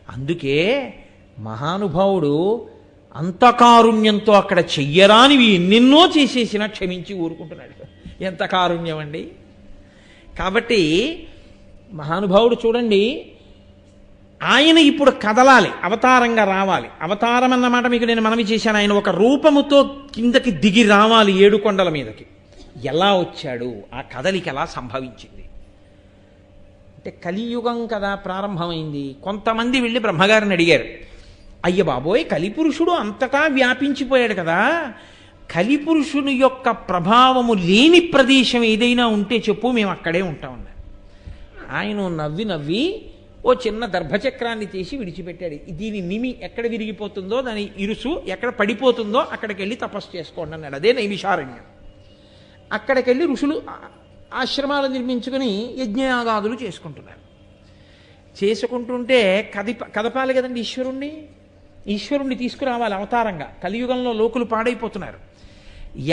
అందుకే మహానుభావుడు అంతకారుణ్యంతో అక్కడ చెయ్యరానివి ఎన్నెన్నో చేసేసినా క్షమించి ఊరుకుంటున్నాడు. ఎంత కారుణ్యం అండి! కాబట్టి మహానుభావుడు చూడండి, ఆయన ఇప్పుడు కదలాలి, అవతారంగా రావాలి. అవతారం అన్నమాట మీకు నేను మనవి చేశాను. ఆయన ఒక రూపముతో కిందకి దిగి రావాలి 7 కొండల మీదకి. ఎలా వచ్చాడు? ఆ కదలిక ఎలా సంభవించింది అంటే, కలియుగం కదా ప్రారంభమైంది. కొంతమంది వెళ్ళి బ్రహ్మగారిని అడిగారు, అయ్య బాబోయ్, కలిపురుషుడు అంతటా వ్యాపించిపోయాడు కదా, కలిపురుషుని యొక్క ప్రభావము లేని ప్రదేశం ఏదైనా ఉంటే చెప్పు, మేము అక్కడే ఉంటామన్నారు. ఆయన నవ్వి ఓ చిన్న దర్భచక్రాన్ని తీసి విడిచిపెట్టాడు. దీని నిమి ఎక్కడ విరిగిపోతుందో, దాని ఇరుసు ఎక్కడ పడిపోతుందో అక్కడికి వెళ్ళి తపస్సు చేసుకోండి అన్నాడు. అదే నైమిషారణ్యం. అక్కడికి వెళ్ళి ఋషులు ఆశ్రమాలు నిర్మించుకుని యజ్ఞయాగాదులు చేసుకుంటున్నారు. చేసుకుంటుంటే కదపాలి కదండి ఈశ్వరుణ్ణి తీసుకురావాలి అవతారంగా. కలియుగంలో లోకులు పాడైపోతున్నారు.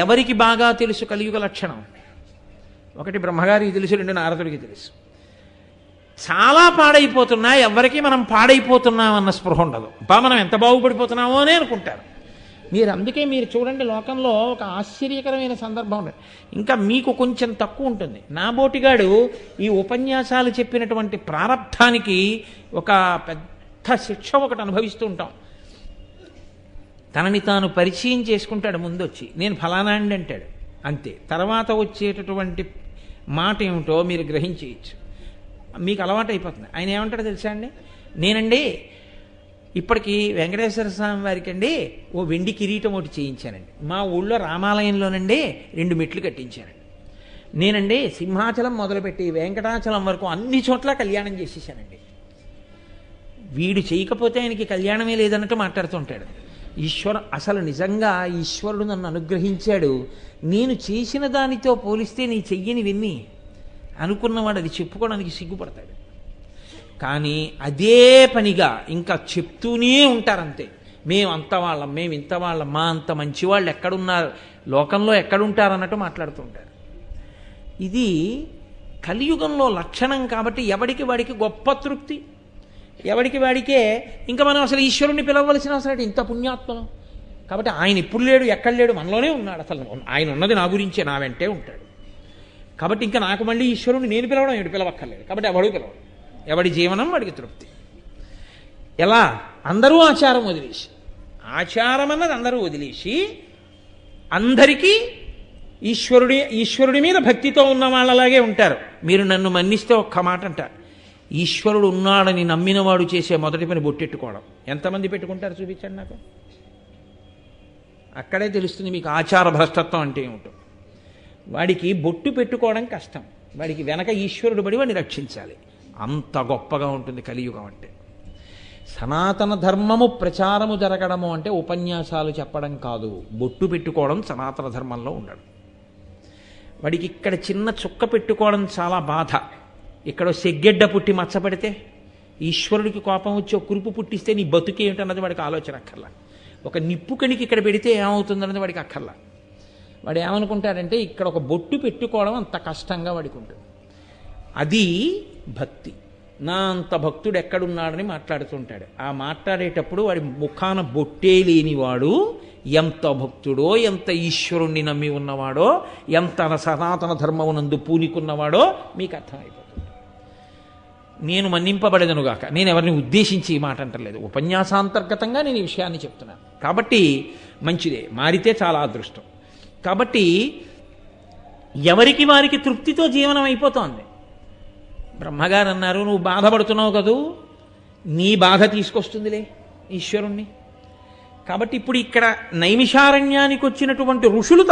ఎవరికి బాగా తెలుసు కలియుగ లక్షణం? ఒకటి బ్రహ్మగారికి తెలుసు, 2 నారదుడికి తెలుసు. చాలా పాడైపోతున్నా, ఎవరికి మనం పాడైపోతున్నామన్న స్పృహ ఉండదు. మనం ఎంత బాగుపడిపోతున్నామో అని అనుకుంటారు. అందుకే మీరు చూడండి, లోకంలో ఒక ఆశ్చర్యకరమైన సందర్భం ఉంది. ఇంకా మీకు కొంచెం తక్కువ ఉంటుంది. నా బోటిగాడు ఈ ఉపన్యాసాలు చెప్పినటువంటి ప్రారబ్ధానికి ఒక పెద్ద శిక్ష ఒకటి అనుభవిస్తూ ఉంటాం. తనని తాను పరిచయం చేసుకుంటాడు. ముందొచ్చి నేను ఫలానా అండి అంటాడు, అంతే. తర్వాత వచ్చేటటువంటి మాట ఏమిటో మీరు గ్రహించేయచ్చు. మీకు అలవాటు అయిపోతుంది. ఆయన ఏమంటాడో తెలుసా అండి, నేనండి ఇప్పటికీ వెంకటేశ్వర స్వామి వారికి అండి ఓ వెండి కిరీటం ఒకటి చేయించానండి. మా ఊళ్ళో రామాలయంలోనండి 2 మెట్లు కట్టించానండి. నేనండి సింహాచలం మొదలుపెట్టి వెంకటాచలం వరకు అన్ని చోట్ల కళ్యాణం చేసేసానండి. వీడు చేయకపోతే ఆయనకి కళ్యాణమే లేదన్నట్టు మాట్లాడుతుంటాడు. అసలు నిజంగా ఈశ్వరుడు నన్ను అనుగ్రహించాడు, నేను చేసిన దానితో పోలిస్తే నీ చెయ్యని విన్ని అనుకున్నవాడు అది చెప్పుకోవడానికి సిగ్గుపడతాడు. కానీ అదే పనిగా ఇంకా చెప్తూనే ఉంటారంతే. మేము అంత వాళ్ళం, మేము ఇంత వాళ్ళం, మా అంత మంచివాళ్ళు ఎక్కడున్నారు, లోకంలో ఎక్కడుంటారన్నట్టు మాట్లాడుతుంటారు. ఇది కలియుగంలో లక్షణం. కాబట్టి ఎవడికి వాడికి గొప్ప తృప్తి, ఎవడికి వాడికే. ఇంకా మనం అసలు ఈశ్వరుణ్ణి పిలవలసిన అవసరం, ఇంత పుణ్యాత్మనం. కాబట్టి ఆయన ఇప్పుడు లేడు, ఎక్కడ లేడు, మనలోనే ఉన్నాడు. అసలు ఆయన ఉన్నది నా గురించే, నా వెంటే ఉంటాడు. కాబట్టి ఇంకా నాకు మళ్ళీ ఈశ్వరుణ్ణి నేను పిలవడం, ఏడు పిలవక్కర్లేదు. కాబట్టి ఎవడు పిలవడం, ఎవడి జీవనం వాడికి తృప్తి. ఎలా? అందరూ ఆచారం వదిలేసి, ఆచారం అన్నది అందరూ వదిలేసి అందరికీ ఈశ్వరుడి మీద భక్తితో ఉన్న వాళ్ళలాగే ఉంటారు. మీరు నన్ను మన్నిస్తే ఒక్క మాట అంటారు, ఈశ్వరుడు ఉన్నాడని నమ్మినవాడు చేసే మొదటి పని బొట్టెట్టుకోవడం. ఎంతమంది పెట్టుకుంటారు చూపించండి నాకు. అక్కడే తెలుస్తుంది మీకు ఆచార భ్రష్టత్వం అంటే ఏమిటో. వాడికి బొట్టు పెట్టుకోవడం కష్టం, వాడికి వెనక ఈశ్వరుడు పడి వాడిని రక్షించాలి. అంత గొప్పగా ఉంటుంది కలియుగం అంటే. సనాతన ధర్మము ప్రచారము జరగడము అంటే ఉపన్యాసాలు చెప్పడం కాదు, బొట్టు పెట్టుకోవడం సనాతన ధర్మంలో ఉండడం. వాడికి ఇక్కడ చిన్న చుక్క పెట్టుకోవడం చాలా బాధ. ఇక్కడ సెగ్గెడ్డ పుట్టి మచ్చపడితే, ఈశ్వరుడికి కోపం వచ్చి ఒక కురుపు పుట్టిస్తే నీ బతుకే ఏంటన్నది వాడికి ఆలోచన అక్కర్లా. ఒక నిప్పు కణికి ఇక్కడ పెడితే ఏమవుతుందన్నది వాడికి అక్కర్లా. వాడు ఏమనుకుంటాడంటే ఇక్కడ ఒక బొట్టు పెట్టుకోవడం అంత కష్టంగా వాడికి ఉంటుంది. అది భక్తి. నా అంత భక్తుడు ఎక్కడున్నాడని మాట్లాడుతుంటాడు. ఆ మాట్లాడేటప్పుడు వాడి ముఖాన బొట్టే లేనివాడు ఎంత భక్తుడో, ఎంత ఈశ్వరుణ్ణి నమ్మి ఉన్నవాడో, ఎంత సనాతన ధర్మమునందు పూనికున్నవాడో మీకు అర్థమైపోతుంది. నేను మన్నింపబడేదనుగాక, నేను ఎవరిని ఉద్దేశించి ఈ మాట అంటలేదు, ఉపన్యాసాంతర్గతంగా నేను ఈ విషయాన్ని చెప్తున్నాను. కాబట్టి మంచిదే, మారితే చాలా అదృష్టం. కాబట్టి ఎవరికి వారికి తృప్తితో జీవనం అయిపోతోంది. బ్రహ్మగారు అన్నారు, నువ్వు బాధపడుతున్నావు కదూ, నీ బాధ తీసుకొస్తుందిలే ఈశ్వరుణ్ణి. కాబట్టి ఇప్పుడు ఇక్కడ నైమిషారణ్యానికి వచ్చినటువంటి ఋషులు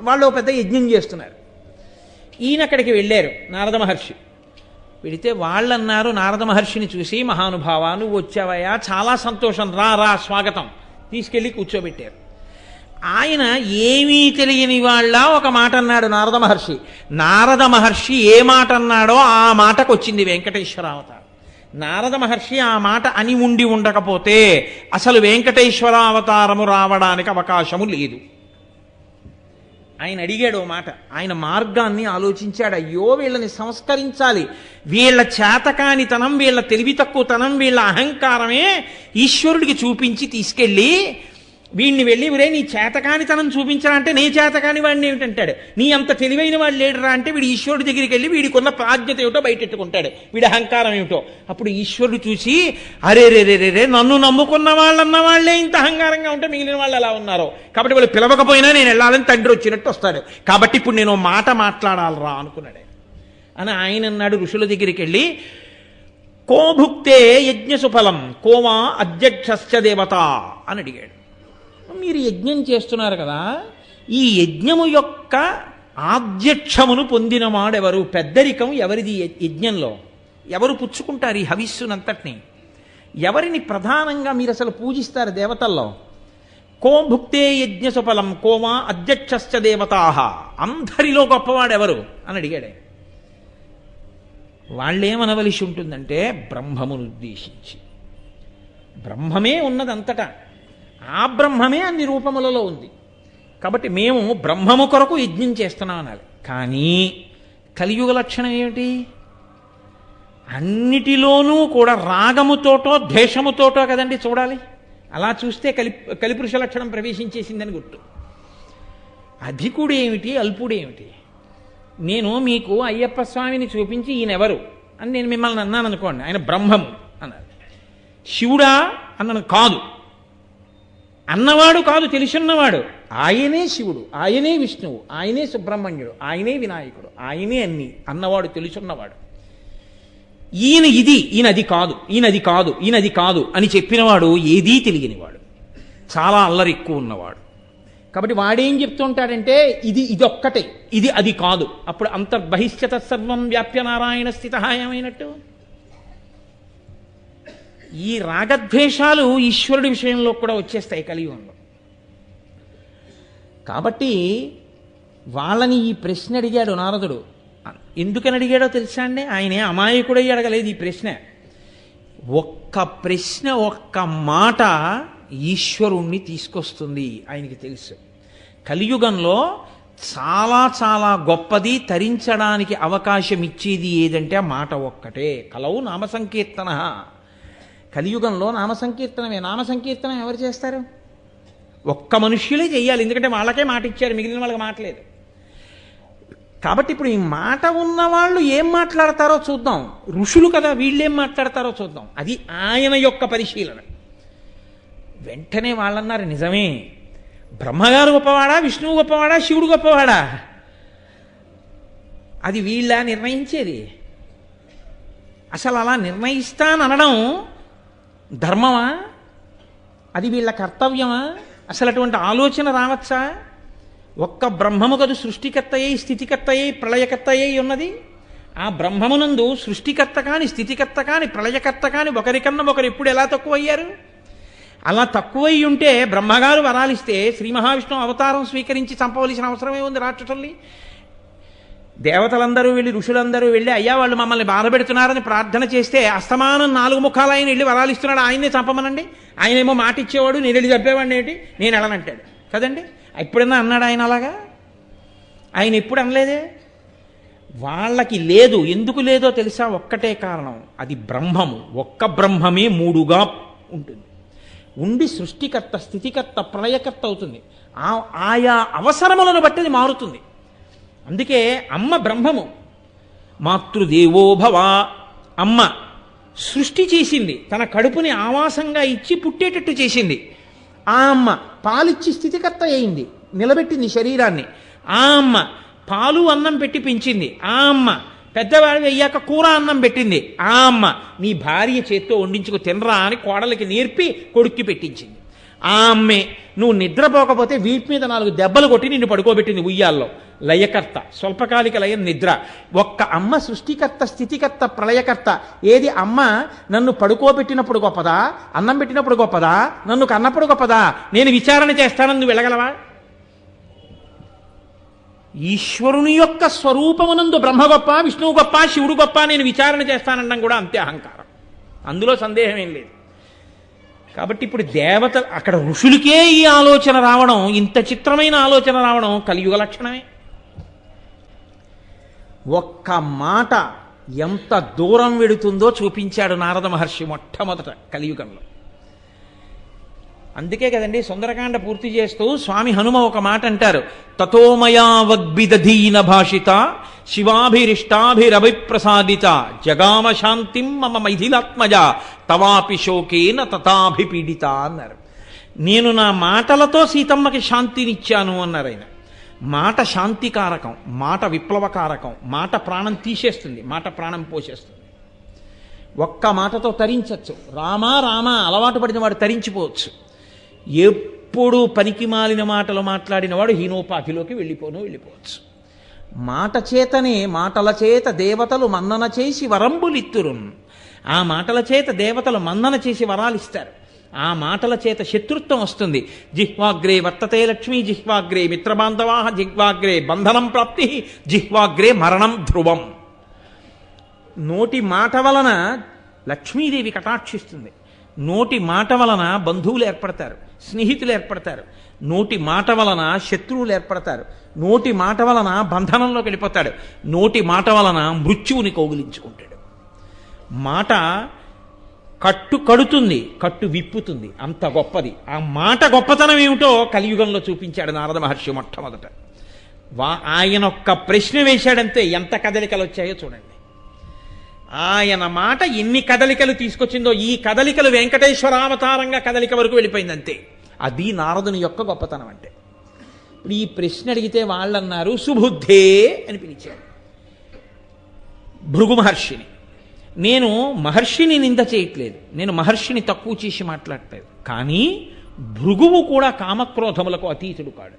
వాళ్ళు పెద్ద యజ్ఞం చేస్తున్నారు. ఈయన అక్కడికి వెళ్ళారు, నారద మహర్షి వెళితే వాళ్ళన్నారు నారద మహర్షిని చూసి, మహానుభావా నువ్వు వచ్చావయ్యా, చాలా సంతోషం, రా రా స్వాగతం, తీసుకెళ్ళి కూర్చోబెట్టారు. ఆయన ఏమీ తెలియని వాళ్ళ ఒక మాట అన్నాడు నారద మహర్షి. నారద మహర్షి ఏ మాట అన్నాడో ఆ మాటకు వచ్చింది వెంకటేశ్వర అవతారం. నారద మహర్షి ఆ మాట అని ఉండి ఉండకపోతే అసలు వెంకటేశ్వర అవతారము రావడానికి అవకాశము లేదు. ఆయన అడిగాడు ఓ మాట. ఆయన మార్గాన్ని ఆలోచించాడు. అయ్యో వీళ్ళని సంస్కరించాలి, వీళ్ళ చేతకానితనం, వీళ్ళ తెలివి తక్కువతనం, వీళ్ళ అహంకారమే ఈశ్వరుడికి చూపించి తీసుకెళ్ళి వీడిని వెళ్ళి ఒరే నీ చేతకానితనం చూపించరా అంటే నీ చేతకాని వాడిని ఏమిటంటాడు, నీ అంత తెలివైన వాడు లేడరా అంటే వీడు ఈశ్వరుడి దగ్గరికి వెళ్ళి వీడికి ఉన్న ప్రాజ్ఞత ఏమిటో బయటెట్టుకుంటాడు, వీడి అహంకారం ఏమిటో. అప్పుడు ఈశ్వరుడు చూసి అరే రే రే రే రే నన్ను నమ్ముకున్న వాళ్ళన్న వాళ్ళే ఇంత అహంకారంగా ఉంటే మిగిలిన వాళ్ళు ఎలా ఉన్నారో, కాబట్టి వాళ్ళు పిలవకపోయినా నేను వెళ్ళాలని తండ్రి వచ్చినట్టు వస్తాడు, కాబట్టి ఇప్పుడు నేను మాట మాట్లాడాలరా అనుకున్నాడు. అని ఆయన అన్నాడు ఋషుల దగ్గరికి వెళ్ళి కో భుక్తే యజ్ఞసుఫలం కోమా అధ్యక్షశ్చ దేవత అని అడిగాడు. మీరు యజ్ఞం చేస్తున్నారు కదా, ఈ యజ్ఞము యొక్క ఆధ్యక్షమును పొందినవాడెవరు, పెద్దరికం ఎవరిది యజ్ఞంలో, ఎవరు పుచ్చుకుంటారు ఈ హవిస్సునంతటిని, ఎవరిని ప్రధానంగా మీరు అసలు పూజిస్తారు దేవతల్లో? కో భుక్తే యజ్ఞ సుఫలం కోమా అధ్యక్షశ్చ దేవతాహ, అందరిలో గొప్పవాడెవరు అని అడిగాడే. వాళ్ళేమనవలసి ఉంటుందంటే బ్రహ్మమును ఉద్దేశించి, బ్రహ్మమే ఉన్నదంతటా, ఆ బ్రహ్మమే అన్ని రూపములలో ఉంది, కాబట్టి మేము బ్రహ్మము కొరకు యజ్ఞం చేస్తున్నాం అనాలి. కానీ కలియుగ లక్షణం ఏమిటి? అన్నిటిలోనూ కూడా రాగముతోటో ద్వేషముతోటో కదండి చూడాలి. అలా చూస్తే కలిపురుష లక్షణం ప్రవేశించేసిందని గుర్తు. అధికుడేమిటి అల్పుడేమిటి? నేను మీకు అయ్యప్ప స్వామిని చూపించి ఈయనెవరు అని నేను మిమ్మల్ని అన్నాను అనుకోండి, ఆయన బ్రహ్మము అన్నారు. శివుడా అన్నాను, కాదు అన్నవాడు కాదు, తెలుసున్నవాడు. ఆయనే శివుడు, ఆయనే విష్ణువు, ఆయనే సుబ్రహ్మణ్యుడు, ఆయనే వినాయకుడు, ఆయనే అన్ని అన్నవాడు, తెలుసున్నవాడు. ఈయన ఇది, ఈయన అది కాదు, ఈయన అది కాదు, ఈయన అది కాదు అని చెప్పినవాడు ఏదీ తెలియనివాడు, చాలా అల్లరి ఎక్కువ ఉన్నవాడు. కాబట్టి వాడేం చెప్తుంటాడంటే ఇది ఇదొక్కటే, ఇది అది కాదు. అప్పుడు అంతర్బహిష్యత సర్వం వ్యాప్య నారాయణ స్థిత ఏమైనట్టు? ఈ రాగద్వేషాలు ఈశ్వరుడి విషయంలో కూడా వచ్చేస్తాయి కలియుగంలో. కాబట్టి వాళ్ళని ఈ ప్రశ్న అడిగాడు నారదుడు. ఎందుకని అడిగాడో తెలుసా అండి? ఆయనే అమాయకుడై అడగలేదు ఈ ప్రశ్న. ఒక్క ప్రశ్న, ఒక్క మాట ఈశ్వరుణ్ణి తీసుకొస్తుంది, ఆయనకి తెలుసు. కలియుగంలో చాలా చాలా గొప్పది, తరించడానికి అవకాశం ఇచ్చేది ఏదంటే ఆ మాట ఒక్కటే. కలవు నామ సంకీర్తన. కలియుగంలో నామ సంకీర్తనమే. నామ సంకీర్తనం ఎవరు చేస్తారు? ఒక్క మనుష్యులే చెయ్యాలి, ఎందుకంటే వాళ్ళకే మాట ఇచ్చారు, మిగిలిన వాళ్ళకి మాట లేదు. కాబట్టి ఇప్పుడు ఈ మాట ఉన్నవాళ్ళు ఏం మాట్లాడతారో చూద్దాం. ఋషులు కదా, వీళ్ళేం మాట్లాడతారో చూద్దాం. అది ఆయన యొక్క పరిశీలన. వెంటనే వాళ్ళన్నారు, నిజమే, బ్రహ్మగారు గొప్పవాడా, విష్ణువు గొప్పవాడా, శివుడు గొప్పవాడా? అది వీళ్ళ నిర్ణయించేది. అసలు అలా నిర్ణయిస్తాననడం ధర్మమా? అది వీళ్ళ కర్తవ్యమా? అసలు అటువంటి ఆలోచన రావచ్చా? ఒక్క బ్రహ్మము కదు సృష్టికర్తయ్యై స్థితికర్తయ్యై ప్రళయకర్తయ్యై ఉన్నది. ఆ బ్రహ్మమునందు సృష్టికర్త కాని, స్థితికర్త కాని, ప్రళయకర్త కాని ఒకరికన్నా ఒకరు ఎప్పుడు ఎలా తక్కువయ్యారు? అలా తక్కువై ఉంటే బ్రహ్మగారు వరాలిస్తే శ్రీ మహావిష్ణువు అవతారం స్వీకరించి చంపవలసిన అవసరమే ఉంది రాక్షసుల్ని. దేవతలందరూ వెళ్ళి, ఋషులందరూ వెళ్ళి, అయ్యా వాళ్ళు మమ్మల్ని బాధపెడుతున్నారని ప్రార్థన చేస్తే అస్తమానం 4 ముఖాలు ఆయన వెళ్ళి వరాలిస్తున్నాడు, ఆయన్నే చంపమనండి. ఆయనేమో మాట ఇచ్చేవాడు, నేను వెళ్ళి చంపేవాడిని ఏంటి, నేను వెళ్ళనంటాడు కదండి. ఎప్పుడన్నా అన్నాడు ఆయన అలాగా? ఆయన ఎప్పుడు అనలేదే. వాళ్ళకి లేదు. ఎందుకు లేదో తెలుసా? ఒక్కటే కారణం, అది బ్రహ్మము. ఒక్క బ్రహ్మమే 3గా ఉంటుంది. ఉండి సృష్టికర్త, స్థితికర్త, ప్రళయకర్త అవుతుంది. ఆయా అవసరములను బట్టి అది మారుతుంది. అందుకే అమ్మ బ్రహ్మము. మాతృదేవోభవ, అమ్మ సృష్టి చేసింది, తన కడుపుని ఆవాసంగా ఇచ్చి పుట్టేటట్టు చేసింది. ఆ అమ్మ పాలిచ్చి స్థితికర్త అయింది, నిలబెట్టింది శరీరాన్ని. ఆ అమ్మ పాలు అన్నం పెట్టి పెంచింది. ఆ అమ్మ పెద్దవాడి అయ్యాక కూర అన్నం పెట్టింది. ఆ అమ్మ నీ భార్య చేత్తో వండించుకు తినరా అని కోడలికి నేర్పి కొడుక్కి పెట్టించింది. ఆ అమ్మే నువ్వు నిద్రపోకపోతే వీపు మీద 4 దెబ్బలు కొట్టి నిన్ను పడుకోబెట్టింది ఉయ్యాల్లో. లయకర్త, స్వల్పకాలిక లయం నిద్ర. ఒక్క అమ్మ సృష్టికర్త, స్థితికర్త, ప్రళయకర్త. ఏది అమ్మ నన్ను పడుకోబెట్టినప్పుడు గొప్పదా, అన్నం పెట్టినప్పుడు గొప్పదా, నన్ను కన్నప్పుడు గొప్పదా? నేను విచారణ చేస్తానని నువ్వు వెళ్ళగలవా? ఈశ్వరుని యొక్క స్వరూపమునందు బ్రహ్మ గొప్ప, విష్ణువు గొప్ప, శివుడు గొప్ప, నేను విచారణ చేస్తానడం కూడా అంతే అహంకారం. అందులో సందేహం ఏం లేదు. కాబట్టి ఇప్పుడు దేవత అక్కడ ఋషులకే ఈ ఆలోచన రావడం, ఇంత చిత్రమైన ఆలోచన రావడం కలియుగ లక్షణమే. ఒక్క మాట ఎంత దూరం వెడుతుందో చూపించాడు నారద మహర్షి మొట్టమొదట కలియుగంలో. అందుకే కదండి సుందరకాండ పూర్తి చేస్తూ స్వామి హనుమ ఒక మాట అంటారు, తతోమయా వగ్బిదధీన భాషిత శివాభిరిష్టాభిరభిప్రసాదిత జగామ శాంతిం మమ మైథిలాత్మజ తవాపి శోకేన తథాభిపీడిత అన్నారు. నేను నా మాటలతో సీతమ్మకి శాంతినిచ్చాను అన్నారు ఆయన. మాట శాంతికారకం, మాట విప్లవకారకం, మాట ప్రాణం తీసేస్తుంది, మాట ప్రాణం పోసేస్తుంది. ఒక్క మాటతో తరించచ్చు. రామా రామా అలవాటు పడిన వాడు తరించిపోవచ్చు. ఎప్పుడు పనికి మాలిన మాటలు మాట్లాడిన వాడు హీనోపాధిలోకి వెళ్ళిపోవచ్చు. మాట చేతనే, మాటల చేత దేవతలు మన్నన చేసి వరంబులిత్తురున్. ఆ మాటల చేత దేవతలు మన్నన చేసి వరాలిస్తారు. ఆ మాటల చేత శత్రుత్వం వస్తుంది. జిహ్వాగ్రే వర్తతే లక్ష్మీ, జిహ్వాగ్రే మిత్రబాంధవా, జిహ్వాగ్రే బంధనం ప్రాప్తి, జిహ్వాగ్రే మరణం ధ్రువం. నోటి మాట వలన లక్ష్మీదేవి కటాక్షిస్తుంది. నోటి మాట వలన బంధువులు ఏర్పడతారు, స్నేహితులు ఏర్పడతారు. నోటి మాట వలన శత్రువులు ఏర్పడతారు. నోటి మాట వలన బంధనంలోకి వెళ్ళిపోతాడు. నోటి మాట వలన మృత్యువుని కౌగిలించుకుంటాడు. మాట కట్టు కడుతుంది, కట్టు విప్పుతుంది. అంత గొప్పది. ఆ మాట గొప్పతనం ఏమిటో కలియుగంలో చూపించాడు నారద మహర్షి మొట్టమొదట. ఆయన ఒక్క ప్రశ్న వేశాడంతే ఎంత కదలికలు వచ్చాయో చూడండి. ఆయన మాట ఎన్ని కదలికలు తీసుకొచ్చిందో, ఈ కదలికలు వెంకటేశ్వరావతారంగా కదలిక వరకు వెళ్ళిపోయిందంతే. అది నారదుని యొక్క గొప్పతనం అంటే. ఇప్పుడు ఈ ప్రశ్న అడిగితే వాళ్ళన్నారు సుబుద్ధే అని పిలిచాడు భృగు మహర్షిని. నేను మహర్షిని నింద చేయట్లేదు, నేను మహర్షిని తక్కువ చేసి మాట్లాడట్లేదు. కానీ భృగువు కూడా కామక్రోధములకు అతీతుడు కాడు.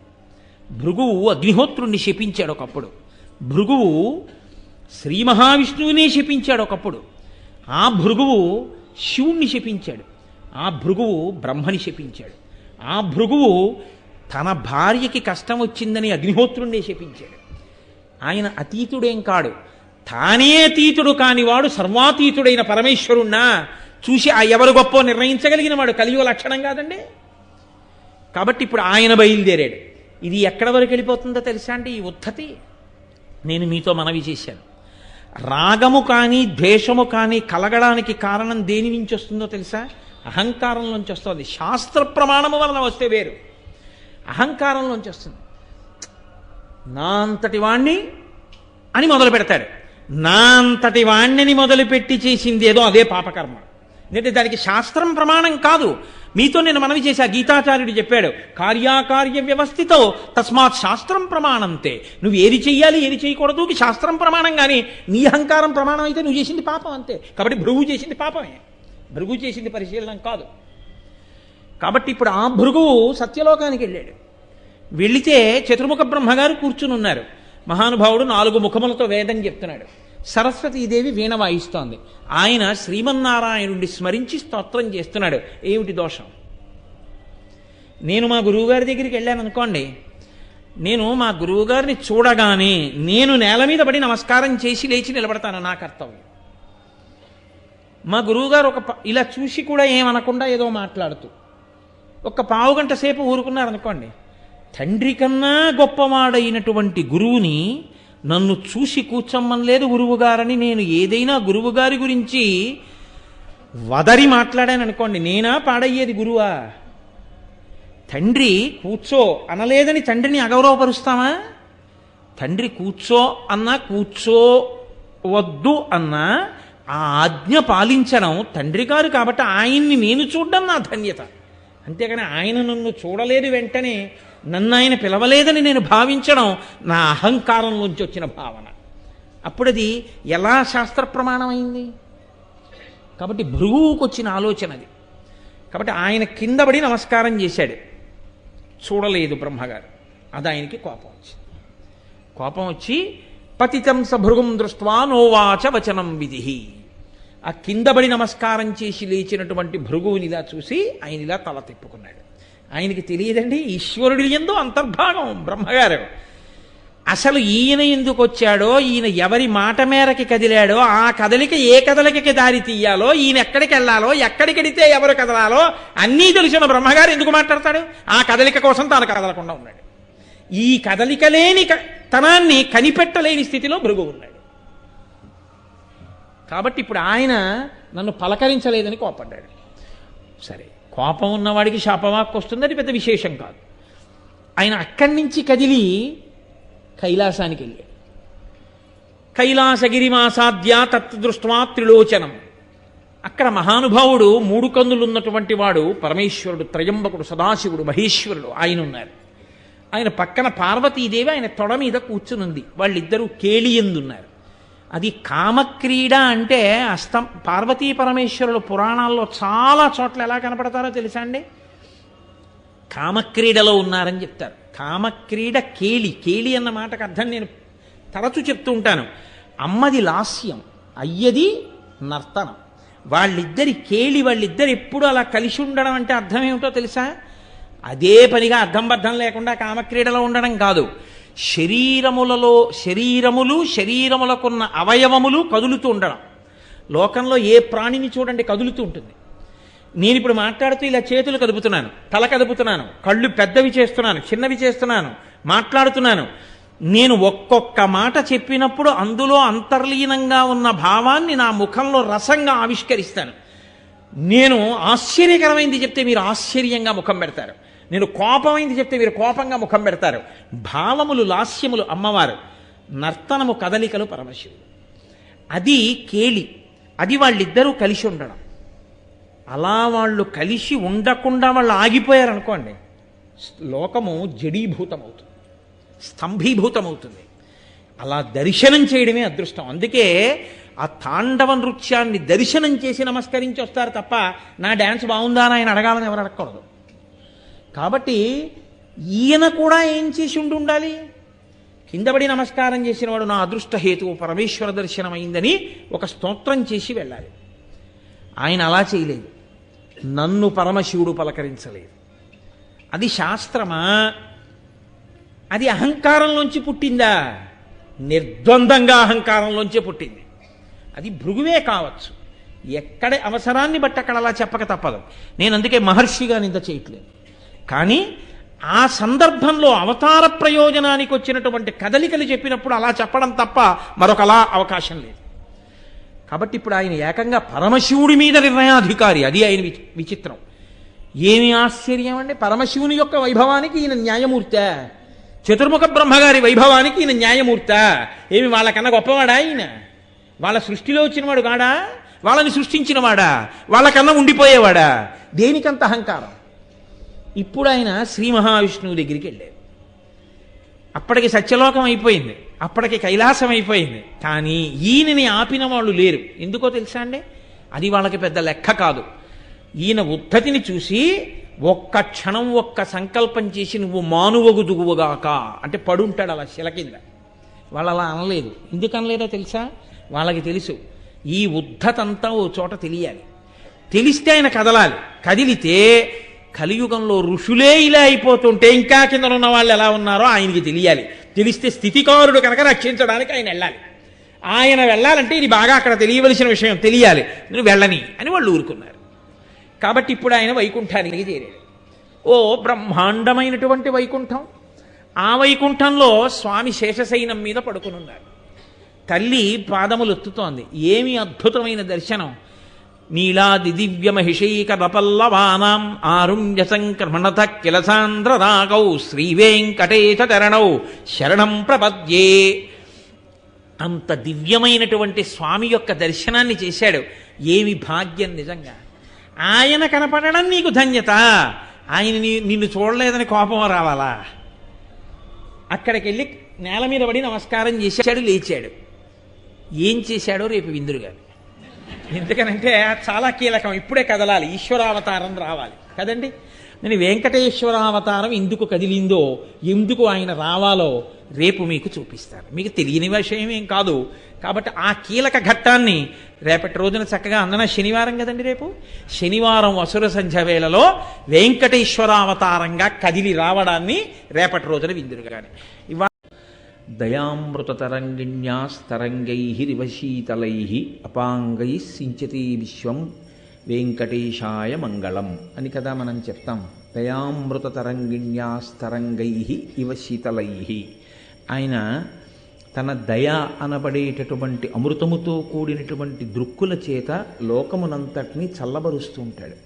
భృగువు అగ్నిహోత్రుణ్ణి శపించాడు ఒకప్పుడు. భృగువు శ్రీ మహావిష్ణువునే శపించాడు ఒకప్పుడు. ఆ భృగువు శివుణ్ణి శపించాడు. ఆ భృగువు బ్రహ్మని శపించాడు. ఆ భృగువు తన భార్యకి కష్టం వచ్చిందని అగ్నిహోత్రుణ్ణి శపించాడు. ఆయన అతీతుడేం కాడు. తానే అతీతుడు కానివాడు సర్వాతీతుడైన పరమేశ్వరుణ్ణా చూసి ఆ ఎవరు గొప్ప నిర్ణయించగలిగిన వాడు కలియుగ లక్షణం కాదండి. కాబట్టి ఇప్పుడు ఆయన బయలుదేరాడు. ఇది ఎక్కడ వరకు వెళ్ళిపోతుందో తెలుసా అండి ఈ ఉద్ధతి? నేను మీతో మనవి చేశాను. రాగము కానీ ద్వేషము కానీ కలగడానికి కారణం దేని నుంచి వస్తుందో తెలుసా? అహంకారంలోంచి వస్తుంది. శాస్త్ర ప్రమాణము వలన వస్తే వేరు, అహంకారంలోంచి వస్తుంది. నా అంతటి వాణ్ణి అని మొదలు పెడతాడు. నా అంతటి వాణ్ణిని మొదలుపెట్టి చేసింది ఏదో అదే పాపకర్మ. ఎందుకంటే దానికి శాస్త్రం ప్రమాణం కాదు. మీతో నేను మనవి చేశా, గీతాచార్యుడు చెప్పాడు, కార్యాకార్య వ్యవస్థితో తస్మాత్ శాస్త్రం ప్రమాణంతే. నువ్వు ఏది చెయ్యాలి ఏది చేయకూడదు శాస్త్రం ప్రమాణం. కానీ నీ అహంకారం ప్రమాణం అయితే నువ్వు చేసింది పాపం అంతే. కాబట్టి భృగు చేసింది పాపమే, భృగు చేసింది పరిశీలనం కాదు. కాబట్టి ఇప్పుడు ఆ భృగువు సత్యలోకానికి వెళ్ళాడు. వెళితే చతుర్ముఖ బ్రహ్మగారు కూర్చుని ఉన్నారు. మహానుభావుడు 4 ముఖములతో వేదం చెప్తున్నాడు. సరస్వతీదేవి వీణ వాయిస్తోంది. ఆయన శ్రీమన్నారాయణుడిని స్మరించి స్తోత్రం చేస్తున్నాడు. ఏమిటి దోషం? నేను మా గురువుగారి దగ్గరికి వెళ్ళాను అనుకోండి, నేను మా గురువుగారిని చూడగానే నేను నేల మీద పడి నమస్కారం చేసి లేచి నిలబడతాను, నా కర్తవ్యం. మా గురువుగారు ఇలా చూసి కూడా ఏమనకుండా ఏదో మాట్లాడుతూ ఒక పావుగంట సేపు ఊరుకున్నారనుకోండి, తండ్రి కన్నా గొప్పవాడైనటువంటి గురువుని నన్ను చూసి కూర్చోమ్మనలేదు గురువుగారని నేను ఏదైనా గురువుగారి గురించి వదరి మాట్లాడాను అనుకోండి, నేనా పాడయ్యేది గురువా? తండ్రి కూర్చో అనలేదని తండ్రిని అగౌరవపరుస్తామా? తండ్రి కూర్చో అన్నా కూర్చోవద్దు అన్నా ఆ ఆజ్ఞ పాలించడం తండ్రి గారు. కాబట్టి ఆయన్ని నేను చూడడం నా ధన్యత. అంతేగాని ఆయన నన్ను చూడలేదు వెంటనే నన్ను ఆయన పిలవలేదని నేను భావించడం నా అహంకారంలోంచి వచ్చిన భావన. అప్పుడది ఎలా శాస్త్ర ప్రమాణమైంది? కాబట్టి భృగువుకు వచ్చిన ఆలోచన అది. కాబట్టి ఆయన కింద పడి నమస్కారం చేశాడు, చూడలేదు బ్రహ్మగారు. అది ఆయనకి కోపం వచ్చింది. కోపం వచ్చి పతితం స భృగుం దృష్ట్వా నోవాచ వచనం విధి. ఆ కింద పడి నమస్కారం చేసి లేచినటువంటి భృగువుని ఇలా చూసి ఆయన ఇలా తల తిప్పుకున్నాడు. ఆయనకి తెలియదండి ఈశ్వరుడి యందు అంతర్భాగం బ్రహ్మగారు. అసలు ఈయన ఎందుకు వచ్చాడో, ఈయన ఎవరి మాట మేరకి కదిలాడో, ఆ కదలిక ఏ కదలికకి దారి తీయాలో, ఈయన ఎక్కడికి వెళ్ళాలో, ఎక్కడికెడితే ఎవరు కదలాలో అన్నీ తెలిసిన బ్రహ్మగారు ఎందుకు మాట్లాడతాడు? ఆ కదలిక కోసం తాను కదలకుండా ఉన్నాడు. ఈ కదలిక లేని తనాన్ని కనిపెట్టలేని స్థితిలో భృగు ఉన్నాడు. కాబట్టి ఇప్పుడు ఆయన నన్ను పలకరించలేదని కోపడ్డాడు. సరే, కోపం ఉన్నవాడికి శాపవాక్కు వస్తుంది, అది పెద్ద విశేషం కాదు. ఆయన అక్కడి నుంచి కదిలి కైలాసానికి వెళ్ళాడు. కైలాసగిరిమాసాద్య తత్దృష్ట్వా త్రిలోచనం. అక్కడ మహానుభావుడు 3 కన్నులు ఉన్నటువంటి వాడు పరమేశ్వరుడు, త్రయంబకుడు, సదాశివుడు, మహేశ్వరుడు ఆయన ఉన్నారు. ఆయన పక్కన పార్వతీదేవి ఆయన తొడ మీద కూర్చునుంది. వాళ్ళిద్దరూ కేళియందున్నారు. అది కామక్రీడ అంటే పార్వతీ పరమేశ్వరులు పురాణాల్లో చాలా చోట్ల ఎలా కనపడతారో తెలుసా అండి? కామక్రీడలో ఉన్నారని చెప్తారు. కామక్రీడ కేళి. కేళి అన్న మాటకు అర్థం నేను తరచు చెప్తూ ఉంటాను. అమ్మది లాస్యం, అయ్యది నర్తనం. వాళ్ళిద్దరి కేళి, వాళ్ళిద్దరు ఎప్పుడు అలా కలిసి ఉండడం అంటే అర్థం ఏమిటో తెలుసా? అదే పనిగా అర్థం బద్ధం లేకుండా కామక్రీడలో ఉండడం కాదు. శరీరములకున్న అవయవములు కదులుతూ ఉండడం. లోకంలో ఏ ప్రాణిని చూడండి కదులుతూ ఉంటుంది. నేను ఇప్పుడు మాట్లాడుతూ ఇలా చేతులు కదుపుతున్నాను, తల కదుపుతున్నాను, కళ్ళు పెద్దవి చేస్తున్నాను, చిన్నవి చేస్తున్నాను, మాట్లాడుతున్నాను. నేను ఒక్కొక్క మాట చెప్పినప్పుడు అందులో అంతర్లీనంగా ఉన్న భావాన్ని నా ముఖంలో రసంగా ఆవిష్కరిస్తాను. నేను ఆశ్చర్యకరమైంది చెప్తే మీరు ఆశ్చర్యంగా ముఖం పెడతారు. నేను కోపమైంది చెప్తే మీరు కోపంగా ముఖం పెడతారు. భావములు, లాస్యములు అమ్మవారు, నర్తనము, కదలికలు పరమశివుడు. అది కేళి. అది వాళ్ళిద్దరూ కలిసి ఉండడం. అలా వాళ్ళు కలిసి ఉండకుండా వాళ్ళు ఆగిపోయారనుకోండి, లోకము జడీభూతమవుతుంది, స్తంభీభూతమవుతుంది. అలా దర్శనం చేయడమే అదృష్టం. అందుకే ఆ తాండవ నృత్యాన్ని దర్శనం చేసి నమస్కరించి వస్తారు తప్ప నా డ్యాన్స్ బాగుందా అని ఆయన అడగాలని ఎవరు అడగకూడదు. కాబట్టి ఈయన కూడా ఏం చేసి ఉండాలి? కిందపడి నమస్కారం చేసిన వాడు నా అదృష్ట హేతువు పరమేశ్వర దర్శనం అయిందని ఒక స్తోత్రం చేసి వెళ్ళాలి. ఆయన అలా చేయలేదు. నన్ను పరమశివుడు పలకరించలేదు. అది శాస్త్రమా? అది అహంకారంలోంచి పుట్టిందా? నిర్ద్వందంగా అహంకారంలోంచే పుట్టింది. అది భృగువే కావచ్చు. ఎక్కడ అవసరాన్ని బట్టి అక్కడ అలా చెప్పక తప్పదు. నేను అందుకే మహర్షిగా నింద చేయట్లేదు. కానీ ఆ సందర్భంలో అవతార ప్రయోజనానికి వచ్చినటువంటి కదలికలు చెప్పినప్పుడు అలా చెప్పడం తప్ప మరొకలా అవకాశం లేదు. కాబట్టి ఇప్పుడు ఆయన ఏకంగా పరమశివుడి మీద నిర్ణయాధికారి. అది ఆయన విచిత్రం. ఏమి ఆశ్చర్యం అండి! పరమశివుని యొక్క వైభవానికి ఈయన న్యాయమూర్తే, చతుర్ముఖ బ్రహ్మగారి వైభవానికి ఈయన న్యాయమూర్తే. ఏమి వాళ్ళకన్నా గొప్పవాడా ఈయన? వాళ్ళ సృష్టిలో వచ్చినవాడు కాడా? వాళ్ళని సృష్టించినవాడా? వాళ్ళకన్నా ఉండిపోయేవాడా? దేనికంత అహంకారం? ఇప్పుడు ఆయన శ్రీ మహావిష్ణువు దగ్గరికి వెళ్ళారు. అప్పటికి సత్యలోకం అయిపోయింది, అప్పటికి కైలాసం అయిపోయింది. కానీ ఈయనని ఆపిన వాళ్ళు లేరు. ఎందుకో తెలుసా అండి? అది వాళ్ళకి పెద్ద లెక్క కాదు. ఈయన ఉద్ధతిని చూసి ఒక్క క్షణం ఒక్క సంకల్పం చేసి నువ్వు మానువగుదుగుగాక అంటే పడుంటాడు అలా శిల కింద. వాళ్ళు అలా అనలేదు. ఎందుకు అనలేదో తెలుసా? వాళ్ళకి తెలుసు ఈ ఉద్ధతంతా ఓ చోట తెలియాలి. తెలిస్తే ఆయన కదలాలి. కదిలితే కలియుగంలో ఋషులే ఇలా అయిపోతుంటే ఇంకా కింద ఉన్న వాళ్ళు ఎలా ఉన్నారో ఆయనకి తెలియాలి. తెలిస్తే స్థితికారుడు కనుక రక్షించడానికి ఆయన వెళ్ళాలి. ఆయన వెళ్ళాలంటే ఇది బాగా అక్కడ తెలియవలసిన విషయం తెలియాలి. నువ్వు వెళ్ళని అని వాళ్ళు ఊరుకున్నారు. కాబట్టి ఇప్పుడు ఆయన వైకుంఠానికి చేరాడు. ఓ బ్రహ్మాండమైనటువంటి వైకుంఠం. ఆ వైకుంఠంలో స్వామి శేషశయనం మీద పడుకునున్నారు. తల్లి పాదములు ఎత్తుతోంది. ఏమి అద్భుతమైన దర్శనం! నీలాది దివ్య మహిషైక రపల్లవానాం ఆరుణ్య సంక్రమణత కిలసాంధ్ర రాగౌ శ్రీవేంకటేశ చరణౌ శరణం ప్రపద్యే. అంత దివ్యమైనటువంటి స్వామి యొక్క దర్శనాన్ని చేశాడు. ఏమి భాగ్యం నిజంగా! ఆయన కనపడడం నీకు ధన్యత. ఆయన నిన్ను చూడలేదని కోపం రావాలా? అక్కడికి వెళ్ళి నేల మీద పడి నమస్కారం చేశాడు, లేచాడు. ఏం చేశాడో రేపు విందురుగాలి. ఎందుకనంటే చాలా కీలకం. ఇప్పుడే కదలాలి, ఈశ్వరావతారం రావాలి కదండి. నేను వెంకటేశ్వరావతారం ఎందుకు కదిలిందో, ఎందుకు ఆయన రావాలో రేపు మీకు చూపిస్తాను. మీకు తెలియని విషయం ఏం కాదు. కాబట్టి ఆ కీలక ఘట్టాన్ని రేపటి రోజున చక్కగా అందన శనివారం కదండి, రేపు శనివారం అసుర సంధ్య వేళలో వెంకటేశ్వరావతారంగా కదిలి రావడాన్ని రేపటి రోజున విందురుగాని. దయామృతతరంగిణ్యాస్తరంగైరివ శీతలై అపాంగై సించతి విశ్వం వెంకటేశాయ మంగళం అని కదా మనం చెప్తాం. దయామృతతరంగిణ్యాస్తరంగై ఇవ శీతలై. ఆయన తన దయ అనబడేటటువంటి అమృతముతో కూడినటువంటి దృక్కుల చేత లోకమునంతటినీ చల్లబరుస్తూ ఉంటాడు.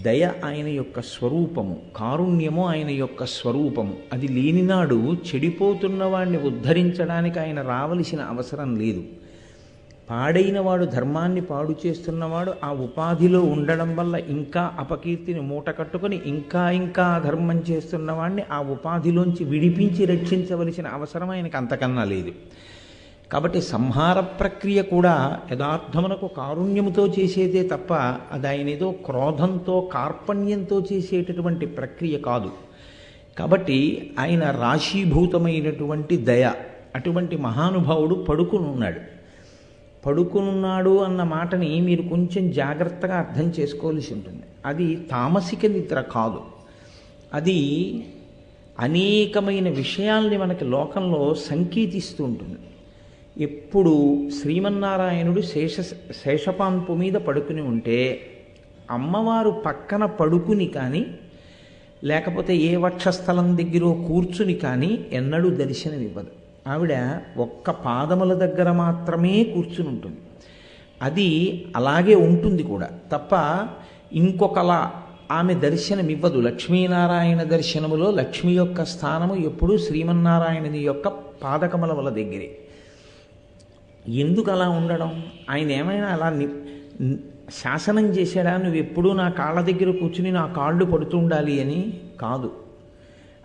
దయ ఆయన యొక్క స్వరూపము, కారుణ్యము ఆయన యొక్క స్వరూపము. అది లేనినాడు చెడిపోతున్న వాడిని ఉద్ధరించడానికి ఆయన రావలసిన అవసరం లేదు. పాడైన వాడు, ధర్మాన్ని పాడు చేస్తున్నవాడు ఆ ఉపాధిలో ఉండడం వల్ల ఇంకా అపకీర్తిని మూట కట్టుకొని ఇంకా ఇంకా ధర్మం చేస్తున్నవాడిని ఆ ఉపాధిలోంచి విడిపించి రక్షించవలసిన అవసరం ఆయనకు అంతకన్నా లేదు. కాబట్టి సంహార ప్రక్రియ కూడా యథార్థమునకు కారుణ్యముతో చేసేదే తప్ప అది ఆయన ఏదో క్రోధంతో కార్పణ్యంతో చేసేటటువంటి ప్రక్రియ కాదు. కాబట్టి ఆయన రాశీభూతమైనటువంటి దయ. అటువంటి మహానుభావుడు పడుకునున్నాడు అన్న మాటని మీరు కొంచెం జాగ్రత్తగా అర్థం చేసుకోవాల్సి ఉంటుంది. అది తామసిక నిద్ర కాదు. అది అనేకమైన విషయాల్ని మనకి లోకంలో సంకేతిస్తూ ఉంటుంది. ఎప్పుడు శ్రీమన్నారాయణుడు శేషపాన్పు మీద పడుకుని ఉంటే అమ్మవారు పక్కన పడుకుని కానీ లేకపోతే ఏ వక్షస్థలం దగ్గర కూర్చుని కానీ ఎన్నడూ దర్శనమివ్వదు. ఆవిడ ఒక్క పాదముల దగ్గర మాత్రమే కూర్చుని ఉంటుంది. అది అలాగే ఉంటుంది కూడా తప్ప ఇంకొకలా ఆమె దర్శనమివ్వదు. లక్ష్మీనారాయణ దర్శనములో లక్ష్మి యొక్క స్థానము ఎప్పుడూ శ్రీమన్నారాయణుని యొక్క పాదకమలముల దగ్గరే. ఎందుకు అలా ఉండడం? ఆయన ఏమైనా అలా శాసనం చేశాడా, నువ్వు ఎప్పుడూ నా కాళ్ళ దగ్గర కూర్చుని నా కాళ్ళు పడుతుండాలి అని? కాదు.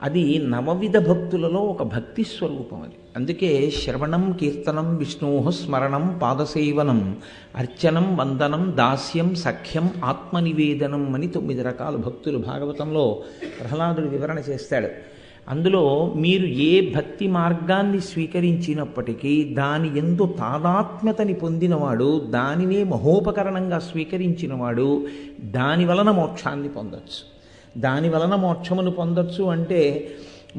అది నవవిధ భక్తులలో ఒక భక్తి స్వరూపం అది. అందుకే శ్రవణం, కీర్తనం, విష్ణోః స్మరణం, పాదసేవనం, అర్చనం, వందనం, దాస్యం, సఖ్యం, ఆత్మనివేదనం అని 9 రకాల భక్తులు భాగవతంలో ప్రహ్లాదుడు వివరణ చేస్తాడు. అందులో మీరు ఏ భక్తి మార్గాన్ని స్వీకరించినప్పటికీ దాని యందు తాదాత్మ్యతని పొందినవాడు, దానినే మహోపకరణంగా స్వీకరించినవాడు దాని వలన మోక్షాన్ని పొందొచ్చు. దాని వలన మోక్షమును పొందొచ్చు అంటే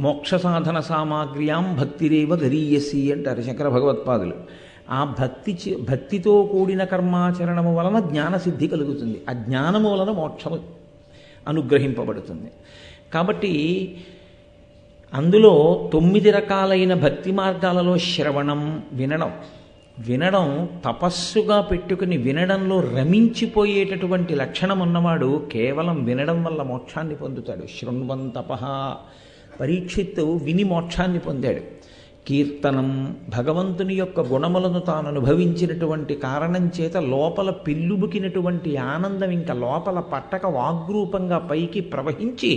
మోక్ష సాధన సామాగ్ర్యాం భక్తిరేవ గరీయసి అంటారు శంకర భగవత్పాదులు. ఆ భక్తితో కూడిన కర్మాచరణము వలన జ్ఞానసిద్ధి కలుగుతుంది. ఆ జ్ఞానము వలన మోక్షము అనుగ్రహింపబడుతుంది. కాబట్టి అందులో 9 రకాలైన భక్తి మార్గాలలో శ్రవణం, వినడం తపస్సుగా పెట్టుకుని వినడంలో రమించిపోయేటటువంటి లక్షణం ఉన్నవాడు కేవలం వినడం వల్ల మోక్షాన్ని పొందుతాడు. శృణ్వం తపః, పరీక్షిత్తు విని మోక్షాన్ని పొందాడు. కీర్తనం, భగవంతుని యొక్క గుణములను తాను అనుభవించినటువంటి కారణం చేత లోపల పిల్లుబుకినటువంటి ఆనందం ఇంకా లోపల పట్టక వాగ్రూపంగా పైకి ప్రవహించి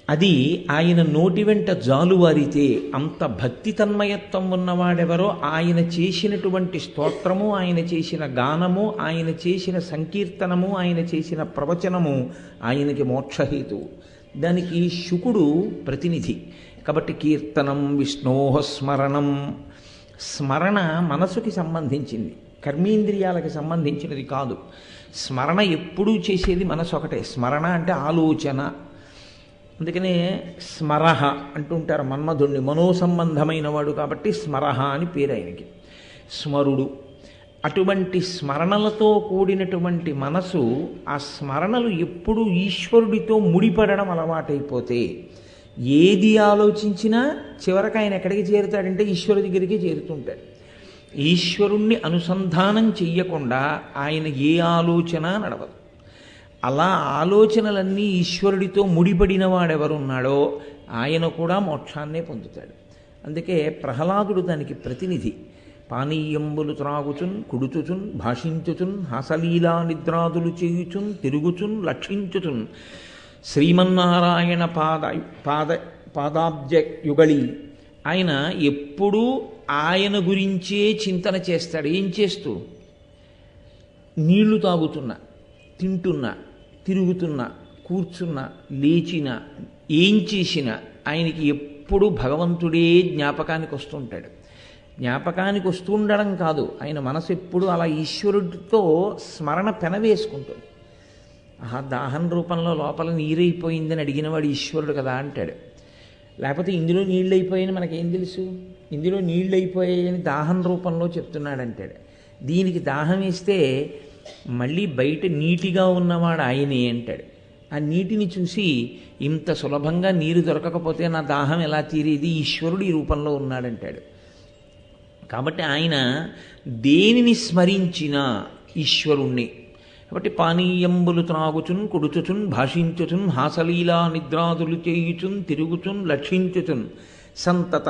అది ఆయన నోటి వెంట జాలువారితే అంత భక్తి తన్మయత్వం ఉన్నవాడెవరో ఆయన చేసినటువంటి స్తోత్రము, ఆయన చేసిన గానము, ఆయన చేసిన సంకీర్తనము, ఆయన చేసిన ప్రవచనము ఆయనకి మోక్షహేతువు. దానికి శుకుడు ప్రతినిధి. కాబట్టి కీర్తనం, విష్ణోః స్మరణం. స్మరణ మనసుకి సంబంధించింది, కర్మేంద్రియాలకు సంబంధించినది కాదు. స్మరణ ఎప్పుడూ చేసేది మనసు ఒకటే. స్మరణ అంటే ఆలోచన. అందుకనే స్మరహ అంటుంటారు మన్మధుణ్ణి, మనోసంబంధమైన వాడు కాబట్టి స్మరహ అని పేరు ఆయనకి. స్మరుడు. అటువంటి స్మరణలతో కూడినటువంటి మనసు, ఆ స్మరణలు ఎప్పుడూ ఈశ్వరుడితో ముడిపడడం అలవాటైపోతే ఏది ఆలోచించినా చివరికి ఆయన ఎక్కడికి చేరుతాడంటే ఈశ్వరుడి దగ్గరికి చేరుతుంటాడు. ఈశ్వరుణ్ణి అనుసంధానం చెయ్యకుండా ఆయన ఏ ఆలోచన నడవదు. అలా ఆలోచనలన్నీ ఈశ్వరుడితో ముడిపడిన వాడెవరున్నాడో ఆయన కూడా మోక్షాన్నే పొందుతాడు. అందుకే ప్రహ్లాదుడు దానికి ప్రతినిధి. పానీయంబులు త్రాగుచున్, కుడుచుచున్, భాషించుచున్, హాసలీలా నిద్రాదులు చేయుచున్, తిరుగుచున్, లక్షించుచున్ శ్రీమన్నారాయణ పాదాబ్జ యుగళి. ఆయన ఎప్పుడూ ఆయన గురించే చింతన చేస్తాడు. ఏం చేస్తూ? నీళ్లు తాగుతున్నా, తింటున్నా, తిరుగుతున్నా, కూర్చున్నా, లేచినా, ఏం చేసినా ఆయనకి ఎప్పుడూ భగవంతుడే జ్ఞాపకానికి వస్తుంటాడు. జ్ఞాపకానికి వస్తూ ఉండడం కాదు, ఆయన మనసు ఎప్పుడు అలా ఈశ్వరుడితో స్మరణ పెనవేసుకుంటుంది. ఆహా, దాహం రూపంలో లోపల నీరైపోయిందని అడిగినవాడు ఈశ్వరుడు కదా అంటాడు. లేకపోతే ఇందులో నీళ్ళు అయిపోయాయని మనకేం తెలుసు? ఇందులో నీళ్ళు అయిపోయాయని దాహం రూపంలో చెప్తున్నాడంటాడు. దీనికి దాహం వేస్తే మళ్ళీ బయట నీటిగా ఉన్నవాడు ఆయనే అంటాడు. ఆ నీటిని చూసి ఇంత సులభంగా నీరు దొరకకపోతే నా దాహం ఎలా తీరేది, ఈశ్వరుడు ఈ రూపంలో ఉన్నాడంటాడు. కాబట్టి ఆయన దేనిని స్మరించినా ఈశ్వరుణ్ణి. కాబట్టి పానీయంబులు త్రాగుచున్ కొడుచుచున్ భాషించుచున్ హాసలీలా నిద్రాదులు చేయుచున్ తిరుగుచున్ లక్షించుచున్ సంతత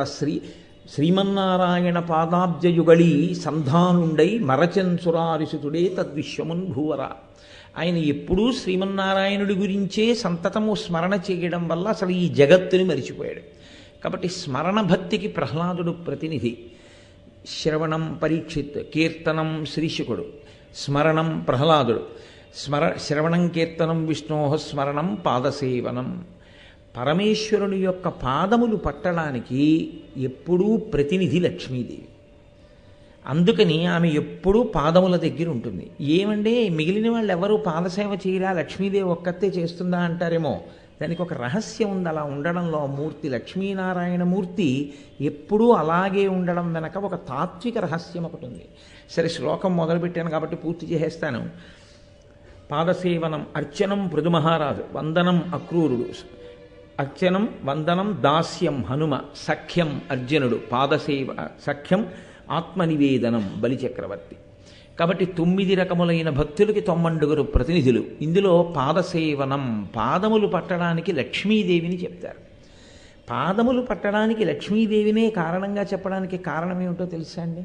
శ్రీమన్నారాయణ పాదాబ్జయుగళీ సంధానుండై మరచెన్సురారిసుతుడే తద్విశ్వమున్ భూవర. ఆయన ఎప్పుడూ శ్రీమన్నారాయణుడి గురించే సంతతము స్మరణ చేయడం వల్ల అసలు ఈ జగత్తుని మరిచిపోయాడు. కాబట్టి స్మరణ భక్తికి ప్రహ్లాదుడు ప్రతినిధి. శ్రవణం పరీక్షిత్, కీర్తనం శ్రీశుకుడు, స్మరణం ప్రహ్లాదుడు. శ్రవణం కీర్తనం విష్ణోహ స్మరణం పాదసేవనం. పరమేశ్వరుని యొక్క పాదములు పట్టడానికి ఎప్పుడూ ప్రతినిధి లక్ష్మీదేవి. అందుకని ఆమె ఎప్పుడూ పాదముల దగ్గర ఉంటుంది. ఏమంటే మిగిలిన వాళ్ళు ఎవరు పాదసేవ చేయరా, లక్ష్మీదేవి ఒక్కతే చేస్తుందా అంటారేమో. దానికి ఒక రహస్యం ఉంది. అలా ఉండడంలో మూర్తి లక్ష్మీనారాయణ మూర్తి ఎప్పుడూ అలాగే ఉండడం వెనక ఒక తాత్విక రహస్యం ఒకటి ఉంది. సరే, శ్లోకం మొదలుపెట్టాను కాబట్టి పూర్తి చేసేస్తాను. పాదసేవనం అర్చనం పృథుమహారాజు, వందనం అక్రూరుడు, అర్చనం వందనం దాస్యం హనుమ, సఖ్యం అర్జునుడు, పాదసేవ సఖ్యం ఆత్మనివేదనం బలిచక్రవర్తి. కాబట్టి 9 రకములైన భక్తులకి 90 ప్రతినిధులు. ఇందులో పాదసేవనం, పాదములు పట్టడానికి లక్ష్మీదేవిని చెప్తారు. పాదములు పట్టడానికి లక్ష్మీదేవినే కారణంగా చెప్పడానికి కారణం ఏమిటో తెలుసా అండి?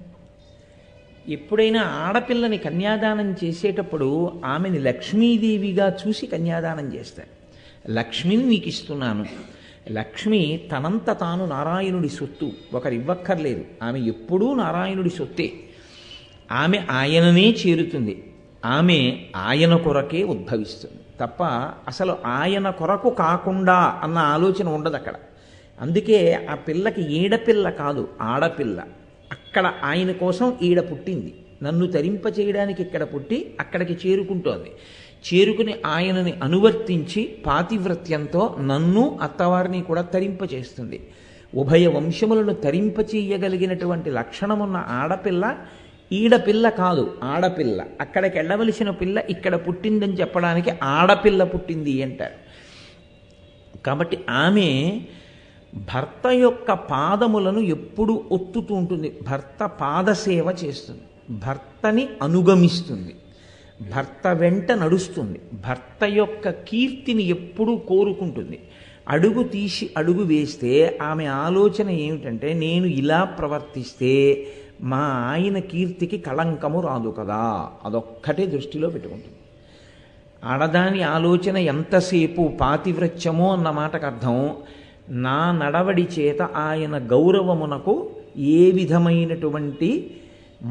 ఎప్పుడైనా ఆడపిల్లని కన్యాదానం చేసేటప్పుడు ఆమెని లక్ష్మీదేవిగా చూసి కన్యాదానం చేస్తారు. లక్ష్మిని నీకు ఇస్తున్నాను. లక్ష్మి తనంత తాను నారాయణుడి సొత్తు, ఒకరు ఇవ్వక్కర్లేదు. ఆమె ఎప్పుడూ నారాయణుడి సొత్తే. ఆమె ఆయననే చేరుతుంది. ఆమె ఆయన కొరకే ఉద్భవిస్తుంది తప్ప అసలు ఆయన కొరకు కాకుండా అన్న ఆలోచన ఉండదు అక్కడ. అందుకే ఆ పిల్లకి ఈడపిల్ల కాదు, ఆడపిల్ల. అక్కడ ఆయన కోసం ఈడ పుట్టింది. నన్ను తరింప చేయడానికి ఇక్కడ పుట్టి అక్కడికి చేరుకుంటోంది. చేరుకుని ఆయనని అనువర్తించి పాతివ్రత్యంతో నన్ను అత్తవారిని కూడా తరింపచేస్తుంది. ఉభయ వంశములను తరింపచేయగలిగినటువంటి లక్షణమున్న ఆడపిల్ల ఈడపిల్ల కాదు, ఆడపిల్ల. అక్కడికి వెళ్ళవలసిన పిల్ల ఇక్కడ పుట్టిందని చెప్పడానికి ఆడపిల్ల పుట్టింది అంటారు. కాబట్టి ఆమె భర్త యొక్క పాదములను ఎప్పుడు ఒత్తుతూ ఉంటుంది. భర్త పాదసేవ చేస్తుంది, భర్తని అనుగమిస్తుంది, భర్త వెంట నడుస్తుంది, భర్త యొక్క కీర్తిని ఎప్పుడూ కోరుకుంటుంది. అడుగు తీసి అడుగు వేస్తే ఆమె ఆలోచన ఏమిటంటే, నేను ఇలా ప్రవర్తిస్తే మా ఆయన కీర్తికి కళంకము రాదు కదా, అదొక్కటే దృష్టిలో పెట్టుకుంటుంది. ఆడదాని ఆలోచన ఎంతసేపు పాతివ్రత్యమో అన్న మాటకు అర్థం, నా నడవడి చేత ఆయన గౌరవమునకు ఏ విధమైనటువంటి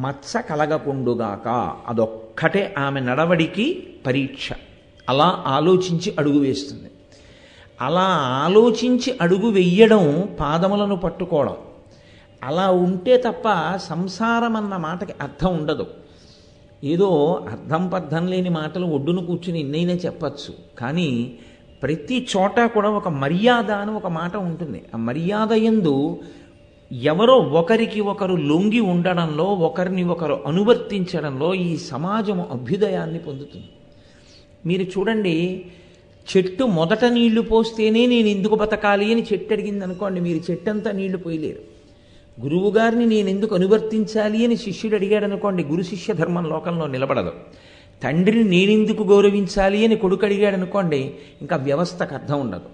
మత్స కలగకుండుగాక, అదొక్కటే ఆమె నడవడికి పరీక్ష. అలా ఆలోచించి అడుగు వేస్తుంది. అలా ఆలోచించి అడుగు వెయ్యడం పాదములను పట్టుకోవడం. అలా ఉంటే తప్ప సంసారం అన్న మాటకి అర్థం ఉండదు. ఏదో అర్థం పర్థం లేని మాటలు ఒడ్డును కూర్చుని ఎన్నైనా చెప్పచ్చు, కానీ ప్రతి చోట కూడా ఒక మర్యాద అని ఒక మాట ఉంటుంది. ఆ మర్యాద యందు ఎవరో ఒకరికి ఒకరు లొంగి ఉండడంలో, ఒకరిని ఒకరు అనువర్తించడంలో ఈ సమాజము అభ్యుదయాన్ని పొందుతుంది. మీరు చూడండి, చెట్టు మొదట నీళ్లు పోస్తేనే నేను ఎందుకు బతకాలి అని చెట్టు అడిగింది అనుకోండి, మీరు చెట్టంతా నీళ్లు పోయలేరు. గురువుగారిని నేను ఎందుకు అనువర్తించాలి అని శిష్యుడు అడిగాడు అనుకోండి, గురు శిష్య ధర్మం లోకంలో నిలబడదు. తండ్రిని నేనెందుకు గౌరవించాలి అని కొడుకు అడిగాడు అనుకోండి, ఇంకా వ్యవస్థకు అర్థం ఉండదు.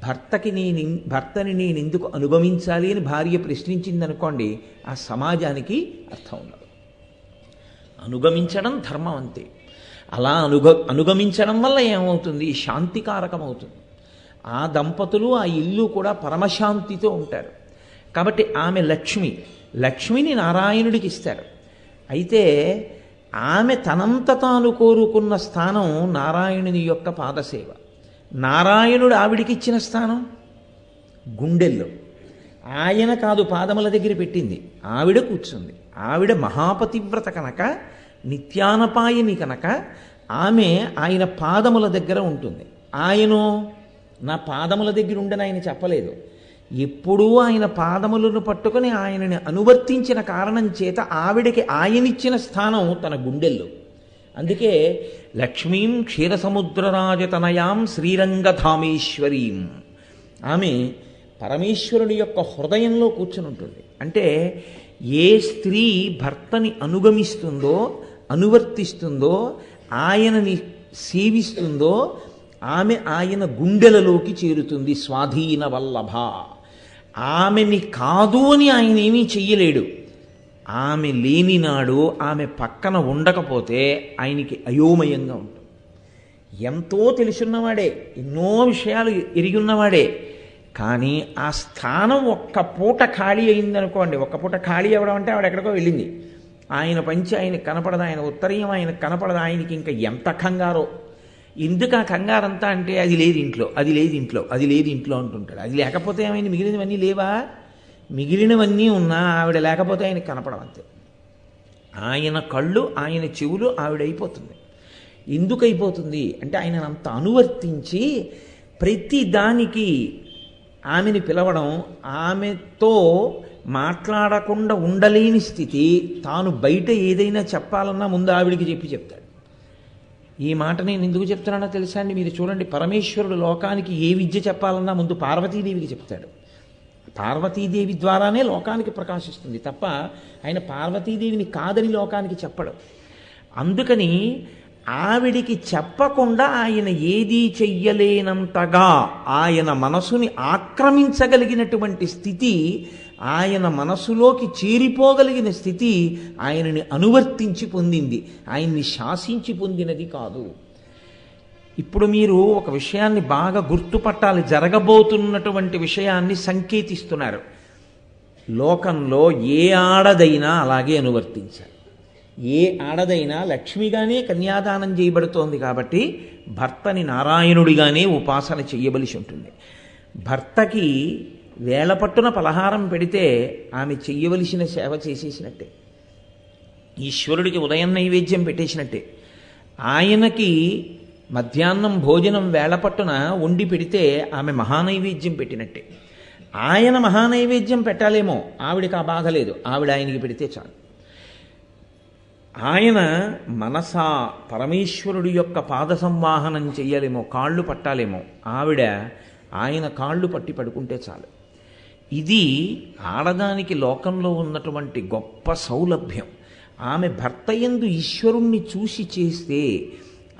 భర్తని నేను ఎందుకు అనుగమించాలి అని భార్య ప్రశ్నించింది అనుకోండి, ఆ సమాజానికి అర్థం ఉండదు. అనుగమించడం ధర్మం అంతే. అలా అనుగమించడం వల్ల ఏమవుతుంది? శాంతికారకం అవుతుంది. ఆ దంపతులు ఆ ఇల్లు కూడా పరమశాంతితో ఉంటారు. కాబట్టి ఆమె లక్ష్మిని నారాయణుడికి ఇస్తారు. అయితే ఆమె తనంత తాను కోరుకున్న స్థానం నారాయణుని యొక్క పాదసేవ. నారాయణుడు ఆవిడికి ఇచ్చిన స్థానం గుండెల్లో. ఆయన కాదు పాదముల దగ్గర పెట్టింది, ఆవిడ కూర్చుంది. ఆవిడ మహాపతివ్రత కనుక, నిత్యానపాయని కనుక ఆమె ఆయన పాదముల దగ్గర ఉంటుంది. ఆయన నా పాదముల దగ్గర ఉండని ఆయన చెప్పలేదు. ఎప్పుడూ ఆయన పాదములను పట్టుకొని ఆయనని అనువర్తించిన కారణం చేత ఆవిడకి ఆయనిచ్చిన స్థానం తన గుండెల్లో. అందుకే లక్ష్మీం క్షీరసముద్రరాజతనయాం శ్రీరంగధామేశ్వరీం, ఆమె పరమేశ్వరుని యొక్క హృదయంలో కూర్చుని ఉంటుంది. అంటే ఏ స్త్రీ భర్తని అనుగమిస్తుందో, అనువర్తిస్తుందో, ఆయనని సేవిస్తుందో ఆమె ఆయన గుండెలలోకి చేరుతుంది. స్వాధీన వల్లభ. ఆమెని కాదు అని ఆయన ఏమీ చెయ్యలేడు. ఆమె లేనినాడు, ఆమె పక్కన ఉండకపోతే ఆయనకి అయోమయంగా ఉంటుంది. ఎంతో తెలుసున్నవాడే, ఎన్నో విషయాలు ఎరిగి ఉన్నవాడే, కానీ ఆ స్థానం ఒక్క పూట ఖాళీ అయిందనుకోండి. ఒక్క పూట ఖాళీ అవ్వడం అంటే ఆవిడ ఎక్కడికో వెళ్ళింది, ఆయన పంచి ఆయనకు కనపడదు, ఆయన ఉత్తరీయం ఆయనకు కనపడదు. ఆయనకి ఇంకా ఎంత కంగారో. ఎందుకు ఆ కంగారంతా అంటే అది లేదు ఇంట్లో, అది లేదు ఇంట్లో, అది లేదు ఇంట్లో అంటుంటాడు. అది లేకపోతే ఏమైంది? మిగిలినవన్నీ లేవా? మిగిలినవన్నీ ఉన్నా ఆవిడ లేకపోతే ఆయనకు కనపడవంతే. ఆయన కళ్ళు, ఆయన చెవులు ఆవిడైపోతుంది. ఎందుకు అయిపోతుంది అంటే ఆయన అంత అనువర్తించి ప్రతి దానికి ఆమెని పిలవడం, ఆమెతో మాట్లాడకుండా ఉండలేని స్థితి. తాను బయట ఏదైనా చెప్పాలన్నా ముందు ఆవిడికి చెప్తాడు. ఈ మాట నేను ఎందుకు చెప్తున్నానో తెలుసా అండి? మీరు చూడండి, పరమేశ్వరుడు లోకానికి ఏ విద్య చెప్పాలన్నా ముందు పార్వతీదేవికి చెప్తాడు. పార్వతీదేవి ద్వారానే లోకానికి ప్రకాశిస్తుంది తప్ప ఆయన పార్వతీదేవిని కాదని లోకానికి చెప్పడు. అందుకని ఆవిడికి చెప్పకుండా ఆయన ఏదీ చెయ్యలేనంతగా ఆయన మనసుని ఆక్రమించగలిగినటువంటి స్థితి, ఆయన మనసులోకి చేరిపోగలిగిన స్థితి ఆయనని అనువర్తించి పొందింది, ఆయన్ని శాసించి పొందినది కాదు. ఇప్పుడు మీరు ఒక విషయాన్ని బాగా గుర్తుపట్టాలి. జరగబోతున్నటువంటి విషయాన్ని సంకేతిస్తున్నారు. లోకంలో ఏ ఆడదైనా అలాగే అనువర్తించాలి. ఏ ఆడదైనా లక్ష్మిగానే కన్యాదానం చేయబడుతోంది కాబట్టి భర్తని నారాయణుడిగానే ఉపాసన చెయ్యవలసి ఉంటుంది. భర్తకి వేళపట్టున పలహారం పెడితే ఆమె చెయ్యవలసిన సేవ చేసేసినట్టే, ఈశ్వరుడికి ఉదయం నైవేద్యం పెట్టేసినట్టే. ఆయనకి మధ్యాహ్నం భోజనం వేళపట్టున వండి పెడితే ఆమె మహానైవేద్యం పెట్టినట్టే. ఆయన మహానైవేద్యం పెట్టాలేమో, ఆవిడికి ఆ బాధ లేదు, ఆవిడ ఆయనకి పెడితే చాలు. ఆయన మనసా పరమేశ్వరుడి యొక్క పాద సంవాహనం చెయ్యాలేమో, కాళ్ళు పట్టాలేమో, ఆవిడ ఆయన కాళ్ళు పట్టి పడుకుంటే చాలు. ఇది ఆడదానికి లోకంలో ఉన్నటువంటి గొప్ప సౌలభ్యం. ఆమె భర్త యందు ఈశ్వరుణ్ణి చూసి చేస్తే,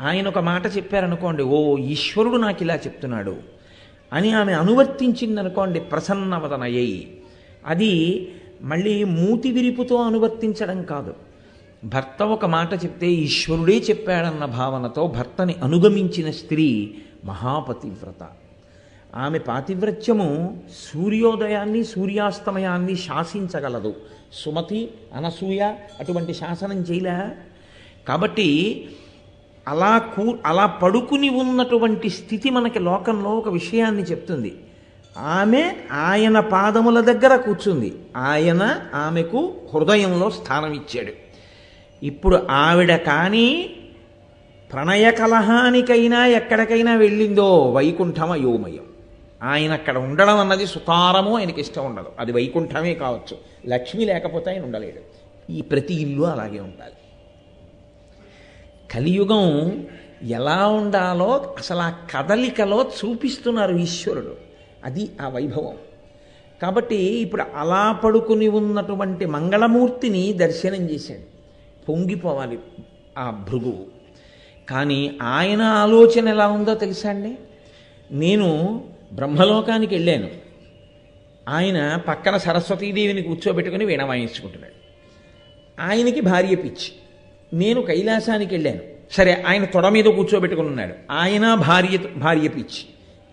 ఆయన ఒక మాట చెప్పారనుకోండి, ఓ ఈశ్వరుడు నాకు ఇలా చెప్తున్నాడు అని ఆమె అనువర్తించిందనుకోండి, ప్రసన్నవదనయ్యి. అది మళ్ళీ మూతి విరిపుతో అనువర్తించడం కాదు. భర్త ఒక మాట చెప్తే ఈశ్వరుడే చెప్పాడన్న భావనతో భర్తని అనుగమించిన స్త్రీ మహాపతివ్రత. ఆమె పాతివ్రత్యము సూర్యోదయాన్ని సూర్యాస్తమయాన్ని శాసించగలదు. సుమతి, అనసూయ అటువంటి శాసనం చేయలే. కాబట్టి అలా పడుకుని ఉన్నటువంటి స్థితి మనకి లోకంలో ఒక విషయాన్ని చెప్తుంది. ఆమె ఆయన పాదముల దగ్గర కూర్చుంది, ఆయన ఆమెకు హృదయంలో స్థానం ఇచ్చాడు. ఇప్పుడు ఆవిడ కానీ ప్రణయ కలహానికైనా ఎక్కడికైనా వెళ్ళిందో వైకుంఠం అయోమయం. ఆయన అక్కడ ఉండడం అన్నది సుతారము ఆయనకి ఇష్టం ఉండదు. అది వైకుంఠమే కావచ్చు, లక్ష్మి లేకపోతే ఆయన ఉండలేడు. ఈ ప్రతి ఇల్లు అలాగే ఉండాలి. కలియుగం ఎలా ఉండాలో అసలు ఆ కదలికలో చూపిస్తున్నారు ఈశ్వరుడు. అది ఆ వైభవం. కాబట్టి ఇప్పుడు అలా పడుకుని ఉన్నటువంటి మంగళమూర్తిని దర్శనం చేశాడు. పొంగిపోవాలి ఆ భృగువు. కానీ ఆయన ఆలోచన ఎలా ఉందో తెలుసా అండి? నేను బ్రహ్మలోకానికి వెళ్ళాను, ఆయన పక్కన సరస్వతీదేవిని కూర్చోబెట్టుకుని వీణ వాయించుకుంటున్నాడు. ఆయనకి భార్య పిచ్చి. నేను కైలాసానికి వెళ్ళాను, సరే ఆయన తొడ మీద కూర్చోబెట్టుకుని ఉన్నాడు, ఆయన భార్య పిచ్చి.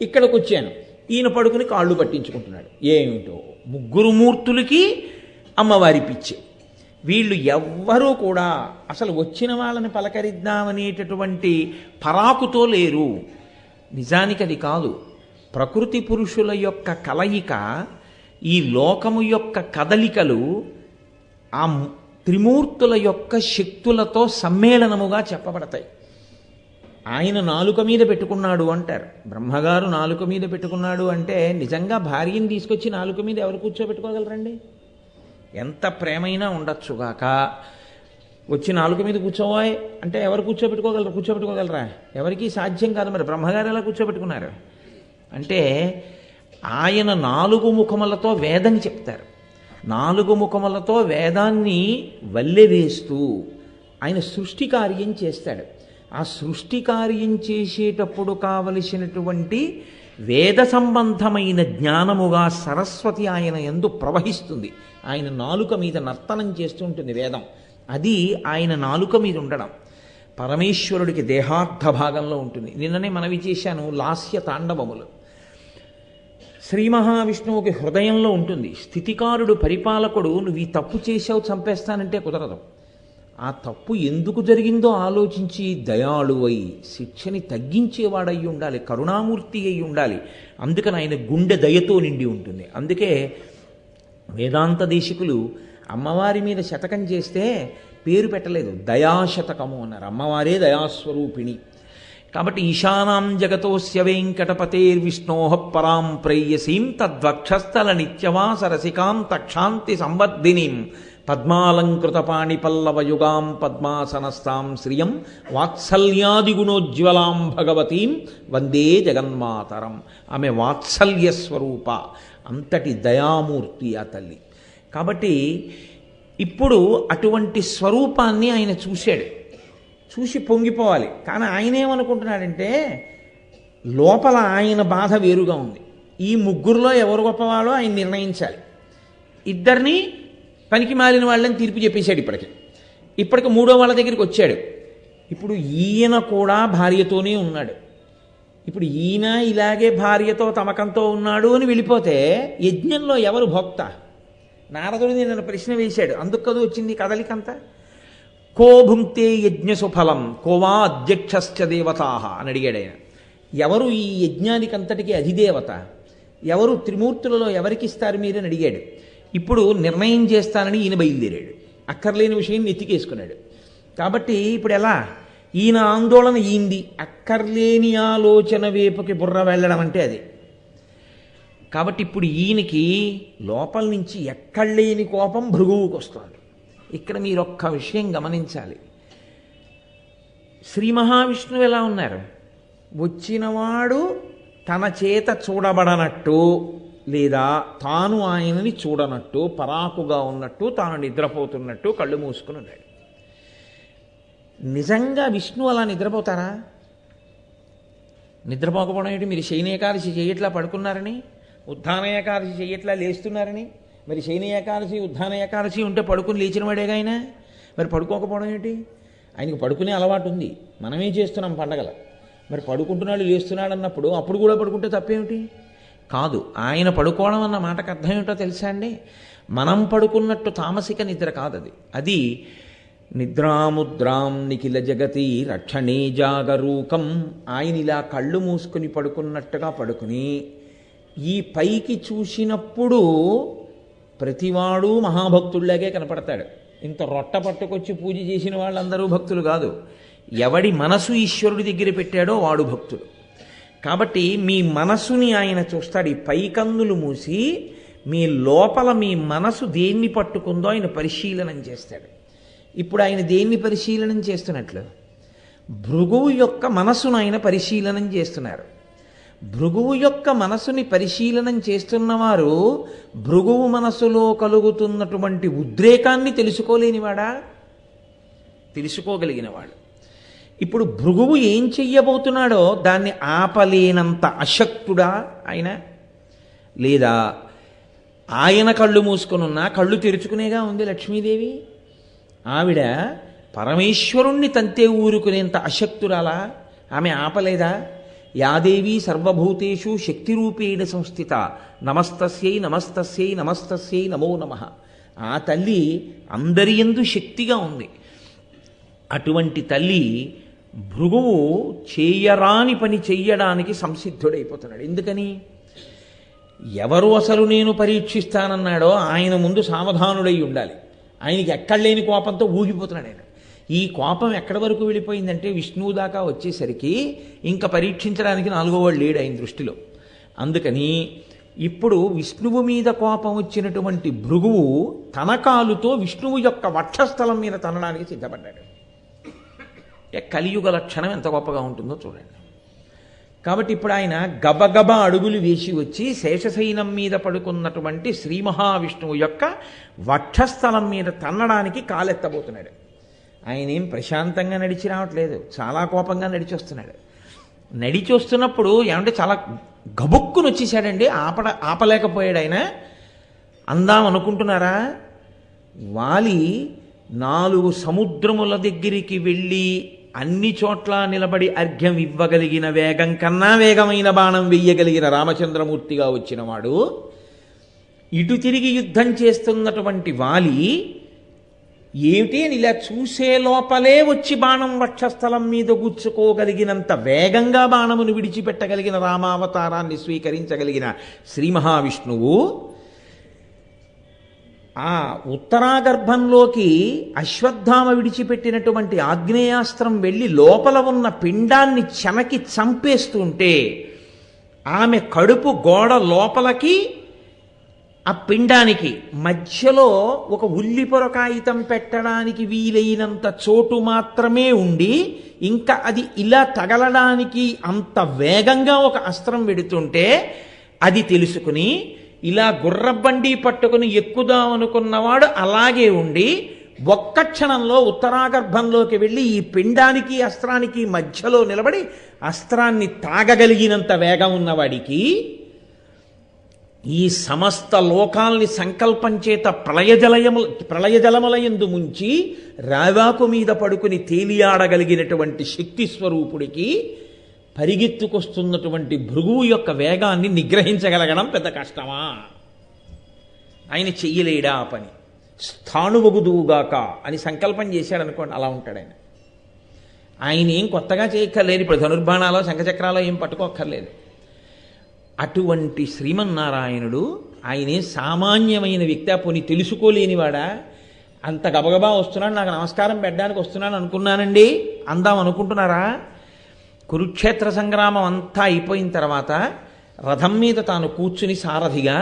ఇక్కడికి వచ్చాను, ఈయన పడుకుని కాళ్ళు పట్టించుకుంటున్నాడు. ఏమిటో ముగ్గురు మూర్తులకి అమ్మవారి పిచ్చి. వీళ్ళు ఎవ్వరూ కూడా అసలు వచ్చిన వాళ్ళని పలకరిద్దామనేటటువంటి పరాకుతో లేరు. నిజానికి అది కాదు. ప్రకృతి పురుషుల యొక్క కలయిక, ఈ లోకము యొక్క కదలికలు ఆ త్రిమూర్తుల యొక్క శక్తులతో సమ్మేళనముగా చెప్పబడతాయి. ఆయన నాలుక మీద పెట్టుకున్నాడు అంటారు. బ్రహ్మగారు నాలుక మీద పెట్టుకున్నాడు అంటే నిజంగా భార్యని తీసుకొచ్చి నాలుక మీద ఎవరు కూర్చోబెట్టుకోగలరండి? ఎంత ప్రేమైనా ఉండొచ్చుగాక వచ్చి నాలుక మీద కూర్చోవాయ్ అంటే ఎవరు కూర్చోబెట్టుకోగలరా? ఎవరికీ సాధ్యం కాదు. మరి బ్రహ్మగారు ఎలా కూర్చోబెట్టుకున్నారు అంటే ఆయన 4 ముఖములతో వేదం చెప్తారు. 4 ముఖములతో వేదాన్ని వల్లెవేస్తూ ఆయన సృష్టి కార్యం చేస్తాడు. ఆ సృష్టి కార్యం చేసేటప్పుడు కావలసినటువంటి వేద సంబంధమైన జ్ఞానముగా సరస్వతి ఆయన యందు ప్రవహిస్తుంది. ఆయన నాలుక మీద నర్తనం చేస్తూ ఉంటుంది వేదం. అది ఆయన నాలుక మీద ఉండడం పరమేశ్వరుడికి దేహార్థ భాగంలో ఉంటుంది. నిన్ననే మనవి చేశాను లాస్య తాండవములు. శ్రీ మహావిష్ణువుకి హృదయంలో ఉంటుంది. స్థితికారుడు పరిపాలకుడు నువ్వు ఈ తప్పు చేసావు చంపేస్తానంటే కుదరదు. ఆ తప్పు ఎందుకు జరిగిందో ఆలోచించి దయాళువై శిక్షని తగ్గించేవాడయి ఉండాలి, కరుణామూర్తి అయి ఉండాలి. అందుకని ఆయన గుండె దయతో నిండి ఉంటుంది. అందుకే వేదాంత దేశికులు అమ్మవారి మీద శతకం చేస్తే పేరు పెట్టలేదు, దయాశతకము అన్నారు. అమ్మవారే దయాస్వరూపిణి. కాబట్టి ఈశానాం జగతోస్య వెంకటపతేర్విష్ణోః పరాం ప్రేయసీం తద్వక్షస్థల నిత్యవాస రసికాం తక్షాంతి సంవర్ధినీం పద్మాలంకృత పాణిపల్లవయుగాం పద్మాసనస్తాం శ్రియం వాత్సల్యాదిగుణోజ్వలాం భగవతీం వందే జగన్మాతరం. ఆమె వాత్సల్య స్వరూప, అంతటి దయామూర్తి ఆ తల్లి. కాబట్టి ఇప్పుడు అటువంటి స్వరూపాన్ని ఆయన చూశాడు. చూసి పొంగిపోవాలి. కానీ ఆయన ఏమనుకుంటున్నాడంటే లోపల ఆయన బాధ వేరుగా ఉంది. ఈ ముగ్గురులో ఎవరు గొప్పవాడో ఆయన నిర్ణయించాలి. ఇద్దరిని పనికి మాలిన వాళ్ళని తీర్పు చెప్పేశాడు. ఇప్పటికి మూడో వాళ్ళ దగ్గరికి వచ్చాడు. ఇప్పుడు ఈయన కూడా భార్యతోనే ఉన్నాడు. ఇప్పుడు ఈయన ఇలాగే భార్యతో తమకంతో ఉన్నాడు అని వెళ్ళిపోతే యజ్ఞంలో ఎవరు భోక్త? నారదుడిని నన్ను ప్రశ్న వేశాడు. అందుకు కదా వచ్చింది కదలికంతా. కో భుంక్తే యజ్ఞ సుఫలం కోవా అధ్యక్షశ్చ దేవతాః అని అడిగాడు ఆయన. ఎవరు ఈ యజ్ఞానికి అంతటికీ అధిదేవత? ఎవరు త్రిమూర్తులలో ఎవరికి ఇస్తారు మీరని అడిగాడు. ఇప్పుడు నిర్ణయం చేస్తానని ఈయన బయలుదేరాడు. అక్కర్లేని విషయం నెత్తికేసుకున్నాడు. కాబట్టి ఇప్పుడు ఎలా? ఈయన ఆందోళన ఈంది. అక్కర్లేని ఆలోచన వైపుకి బుర్ర వెళ్ళడం అంటే అది. కాబట్టి ఇప్పుడు ఈయనకి లోపల నుంచి ఎక్కడలేని కోపం భృగువుకి వస్తుంది. ఇక్కడ మీరు ఒక్క విషయం గమనించాలి. శ్రీ మహావిష్ణువు ఎలా ఉన్నారు? వచ్చినవాడు తన చేత చూడబడనట్టు లేదా తాను ఆయనని చూడనట్టు పరాకుగా ఉన్నట్టు తాను నిద్రపోతున్నట్టు కళ్ళు మూసుకుని ఉన్నాడు. నిజంగా విష్ణు అలా నిద్రపోతారా? నిద్రపోకపోవడం ఏంటి? మీరు శయన ఏకాదశి చేయట్లా పడుకున్నారని, ఉద్ధాన ఏకాదశి చేయట్లా లేస్తున్నారని. మరి శయన ఏకాదశి ఉద్ధాన ఏకాదశి ఉంటే పడుకుని లేచిన వాడేగా ఆయన. మరి పడుకోకపోవడం ఏంటి? ఆయనకు పడుకునే అలవాటు ఉంది, మనమే చేస్తున్నాం పండగలు. మరి పడుకుంటున్నాడు లేస్తున్నాడు అన్నప్పుడు అప్పుడు కూడా పడుకుంటే తప్పేమిటి? కాదు, ఆయన పడుకోవడం అన్న మాటకు అర్థం ఏమిటో తెలుసా అండి? మనం పడుకున్నట్టు తామసిక నిద్ర కాదు అది. అది నిద్రాముద్రాం నిఖిల జగతి రక్షణే జాగరూకం. ఆయన ఇలా కళ్ళు మూసుకుని పడుకున్నట్టుగా పడుకుని ఈ పైకి చూసినప్పుడు ప్రతివాడు మహాభక్తుల్లాగే కనపడతాడు. ఇంత రొట్ట పట్టుకొచ్చి పూజ చేసిన వాళ్ళందరూ భక్తులు కాదు. ఎవడి మనసు ఈశ్వరుడి దగ్గర పెట్టాడో వాడు భక్తుడు. కాబట్టి మీ మనసుని ఆయన చూస్తాడు. ఈ పైకందులు మూసి మీ లోపల మీ మనసు దేన్ని పట్టుకుందో ఆయన పరిశీలనం చేస్తాడు. ఇప్పుడు ఆయన దేన్ని పరిశీలనం చేస్తున్నట్లు? భృగువు యొక్క మనసును ఆయన పరిశీలనం చేస్తున్నారు. భృగువు యొక్క మనసుని పరిశీలనం చేస్తున్నవారు భృగువు మనసులో కలుగుతున్నటువంటి ఉద్రేకాన్ని తెలుసుకోలేనివాడా? తెలుసుకోగలిగినవాడు. ఇప్పుడు భృగువు ఏం చెయ్యబోతున్నాడో దాన్ని ఆపలేనంత అశక్తుడా ఆయన? లేదా ఆయన కళ్ళు మూసుకునున్నా కళ్ళు తెరుచుకునేగా ఉంది లక్ష్మీదేవి. ఆవిడ పరమేశ్వరుణ్ణి తంతే ఊరుకునేంత అశక్తురాలా? ఆమె ఆపలేదా? యాదేవి సర్వభూతేషు శక్తిరూపేణ సంస్థిత నమస్తస్యై నమస్తస్యై నమస్తస్యై నమో నమః. ఆ తల్లి అందరి యందు శక్తిగా ఉంది. అటువంటి తల్లి భృగువు చేయరాని పని చెయ్యడానికి సంసిద్ధుడైపోతున్నాడు. ఎందుకని? ఎవరు అసలు నేను పరీక్షిస్తానన్నాడో ఆయన ముందు సావధానుడై ఉండాలి. ఆయనకి ఎక్కడలేని కోపంతో ఊగిపోతున్నాడు ఆయన. ఈ కోపం ఎక్కడి వరకు వెళ్ళిపోయిందంటే విష్ణువు దాకా వచ్చేసరికి ఇంకా పరీక్షించడానికి నాలుగో వాడు లేడు ఆయన దృష్టిలో. అందుకని ఇప్పుడు విష్ణువు మీద కోపం వచ్చినటువంటి భృగువు తన కాలుతో విష్ణువు యొక్క వక్షస్థలం మీద తనడానికి సిద్ధపడ్డాడు. కలియుగ లక్షణం ఎంత గొప్పగా ఉంటుందో చూడండి. కాబట్టి ఇప్పుడు ఆయన గబగబా అడుగులు వేసి వచ్చి శేషశయనం మీద పడుకున్నటువంటి శ్రీ మహావిష్ణువు యొక్క వక్షస్థలం మీద తన్నడానికి కాలెత్తబోతున్నాడు. ఆయన ఏం ప్రశాంతంగా నడిచి రావట్లేదు, చాలా కోపంగా నడిచి వస్తున్నాడు. నడిచి వస్తున్నప్పుడు ఏమంటే చాలా గబుక్కును వచ్చేసాడండి. ఆపలేకపోయాడు ఆయన. అందాం అనుకుంటున్నారా? వాలి 4 సముద్రముల దగ్గరికి వెళ్ళి అన్ని చోట్ల నిలబడి అర్ఘ్యం ఇవ్వగలిగిన వేగం కన్నా వేగమైన బాణం వెయ్యగలిగిన రామచంద్రమూర్తిగా వచ్చినవాడు ఇటు తిరిగి యుద్ధం చేస్తున్నటువంటి వాలి ఏమిటి అని ఇలా చూసే లోపలే వచ్చి బాణం వక్షస్థలం మీద గుచ్చుకోగలిగినంత వేగంగా బాణమును విడిచిపెట్టగలిగిన రామావతారాన్ని స్వీకరించగలిగిన శ్రీ మహావిష్ణువు ఆ ఉత్తరాగర్భంలోకి అశ్వత్థామ విడిచిపెట్టినటువంటి ఆగ్నేయాస్త్రం వెళ్ళి లోపల ఉన్న పిండాన్ని చెనకి చంపేస్తుంటే ఆమె కడుపు గోడ లోపలికి ఆ పిండానికి మధ్యలో ఒక ఉల్లిపొర కాగితం పెట్టడానికి వీలైనంత చోటు మాత్రమే ఉండి ఇంకా అది ఇలా తగలడానికి అంత వేగంగా ఒక అస్త్రం వెడుతుంటే అది తెలుసుకుని ఇలా గుర్రబండి పట్టుకుని ఎక్కుదామనుకున్నవాడు అలాగే ఉండి ఒక్క క్షణంలో ఉత్తరాగర్భంలోకి వెళ్ళి ఈ పిండానికి అస్త్రానికి మధ్యలో నిలబడి అస్త్రాన్ని తాగగలిగినంత వేగం ఉన్నవాడికి ఈ సమస్త లోకాల్ని సంకల్పం చేత ప్రళయజలములయందు ముంచి రావాకు మీద పడుకుని తేలియాడగలిగినటువంటి శక్తి స్వరూపుడికి పరిగెత్తుకొస్తున్నటువంటి భృగువు యొక్క వేగాన్ని నిగ్రహించగలగడం పెద్ద కష్టమా? ఆయన చెయ్యలేడా ఆ పని? స్థాణువగుదువుగాక అని సంకల్పం చేశాడనుకోండి, అలా ఉంటాడు ఆయన. ఆయన ఏం కొత్తగా చేయక్కర్లేదు. ఇప్పుడు ధనుర్బాణాలో శంఖచక్రాలో ఏం పట్టుకోక్కర్లేదు. అటువంటి శ్రీమన్నారాయణుడు ఆయనే సామాన్యమైన వ్యక్తి. పోనీ తెలుసుకోలేనివాడా? అంత గబగబా వస్తున్నాడు, నాకు నమస్కారం పెట్టడానికి వస్తున్నాను అనుకున్నానండి అందాం అనుకుంటున్నారా? కురుక్షేత్ర సంగ్రామం అంతా అయిపోయిన తర్వాత రథం మీద తాను కూర్చుని సారథిగా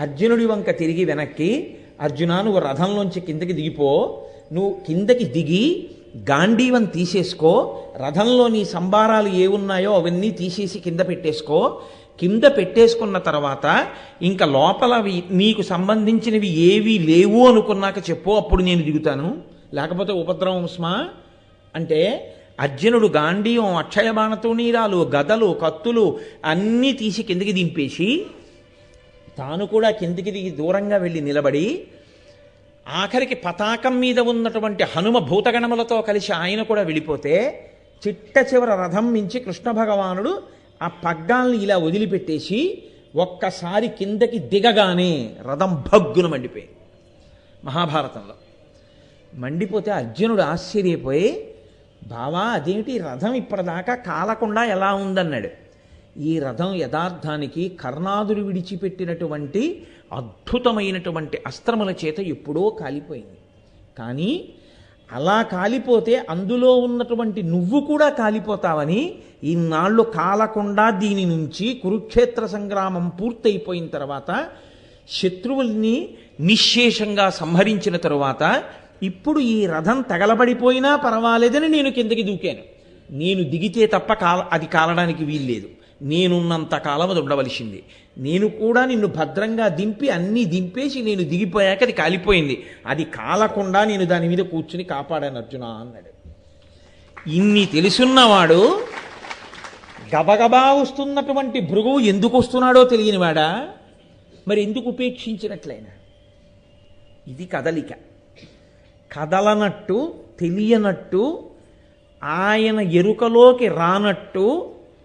అర్జునుడి వంక తిరిగి వెనక్కి, అర్జున నువ్వు రథంలోంచి కిందకి దిగిపో, నువ్వు కిందకి దిగి గాంధీవం తీసేసుకో, రథంలో నీ సంబారాలు ఏ ఉన్నాయో అవన్నీ తీసేసి కింద పెట్టేసుకో, కింద పెట్టేసుకున్న తర్వాత ఇంకా లోపల నీకు సంబంధించినవి ఏవి లేవు అనుకున్నాక చెప్పు, అప్పుడు నేను దిగుతాను, లేకపోతే ఉపద్రవం స్మా అంటే అర్జునుడు గాంధీవం, అక్షయబాణతోణీరాలు, గదలు, కత్తులు అన్నీ తీసి కిందికి దింపేసి తాను కూడా కిందికి దిగి దూరంగా వెళ్ళి నిలబడి ఆఖరికి పతాకం మీద ఉన్నటువంటి హనుమ భూతగణములతో కలిసి ఆయన కూడా వెళ్ళిపోతే చిట్ట చివర రథం మించి కృష్ణ భగవానుడు ఆ పగ్గాల్ని ఇలా వదిలిపెట్టేసి ఒక్కసారి కిందకి దిగగానే రథం భగ్గున మండిపోయింది. మహాభారతంలో మండిపోతే అర్జునుడు ఆశ్చర్యపోయి, బావా అదేమిటి రథం ఇప్పటిదాకా కాలకుండా ఎలా ఉందన్నాడు. ఈ రథం యథార్థానికి కర్ణాదులు విడిచిపెట్టినటువంటి అద్భుతమైనటువంటి అస్త్రముల చేత ఎప్పుడో కాలిపోయింది. కానీ అలా కాలిపోతే అందులో ఉన్నటువంటి నువ్వు కూడా కాలిపోతావని ఇన్నాళ్ళు కాలకుండా దీని నుంచి కురుక్షేత్ర సంగ్రామం పూర్తయిపోయిన తర్వాత శత్రువుల్ని నిశ్శేషంగా సంహరించిన తరువాత ఇప్పుడు ఈ రథం తగలబడిపోయినా పర్వాలేదని నేను కిందకి దూకాను. నేను దిగితే తప్ప అది కాలడానికి వీల్లేదు. నేనున్నంత కాలం అది ఉండవలసింది. నేను కూడా నిన్ను భద్రంగా దింపి అన్నీ దింపేసి నేను దిగిపోయాక అది కాలిపోయింది. అది కాలకుండా నేను దాని మీద కూర్చుని కాపాడాను అర్జున అన్నాడు. ఇన్ని తెలుసున్నవాడు గబగబా వస్తున్నటువంటి భృగువు ఎందుకు వస్తున్నాడో తెలియనివాడా? మరి ఎందుకు ఉపేక్షించినట్లయినా? ఇది కదలిక. కదలనట్టు, తెలియనట్టు, ఆయన ఎరుకలోకి రానట్టు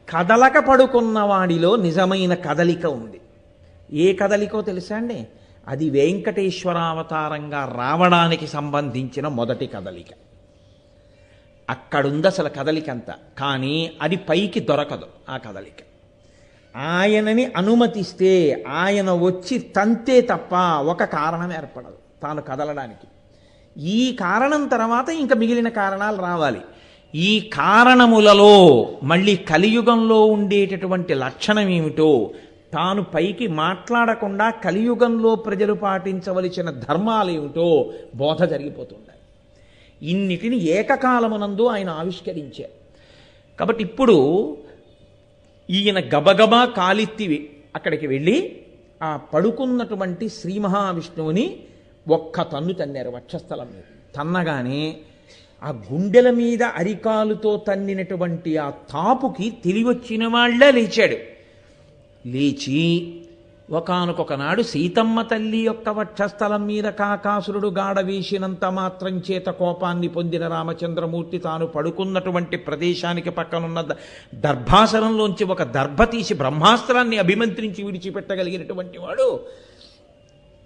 కదలక పడుకున్న వాడిలో నిజమైన కదలిక ఉంది. ఏ కదలికో తెలుసా అండి? అది వెంకటేశ్వరావతారంగా రావడానికి సంబంధించిన మొదటి కదలిక. అక్కడుంది అసలు కదలికంతా. కానీ అది పైకి దొరకదు ఆ కదలిక. ఆయనని అనుమతిస్తే ఆయన వచ్చి తంతే తప్ప ఒక కారణం ఏర్పడదు తాను కదలడానికి. ఈ కారణం తర్వాత ఇంకా మిగిలిన కారణాలు రావాలి. ఈ కారణములలో మళ్ళీ కలియుగంలో ఉండేటటువంటి లక్షణం ఏమిటో, తాను పైకి మాట్లాడకుండా కలియుగంలో ప్రజలు పాటించవలసిన ధర్మాలు ఏమిటో బోధ జరిగిపోతుండాలి. ఇన్నిటిని ఏకకాలమునందు ఆయన ఆవిష్కరించారు. కాబట్టి ఇప్పుడు ఈయన గబగబా కాలెత్తి అక్కడికి వెళ్ళి ఆ పడుకున్నటువంటి శ్రీ మహావిష్ణువుని ఒక్క తన్ను తన్నారు వక్షస్థలం మీద. తన్నగానే ఆ గుండెల మీద అరికాలుతో తన్నినటువంటి ఆ తాపుకి తెలివొచ్చిన వాళ్ళే లేచాడు. లేచి ఒకానొకనాడు సీతమ్మ తల్లి యొక్క వక్షస్థలం మీద కాకాసురుడు గాఢ వేసినంత మాత్రం చేత కోపాన్ని పొందిన రామచంద్రమూర్తి తాను పడుకున్నటువంటి ప్రదేశానికి పక్కనున్న దర్భాసనంలోంచి ఒక దర్భ తీసి బ్రహ్మాస్త్రాన్ని అభిమంత్రించి విడిచిపెట్టగలిగినటువంటి వాడు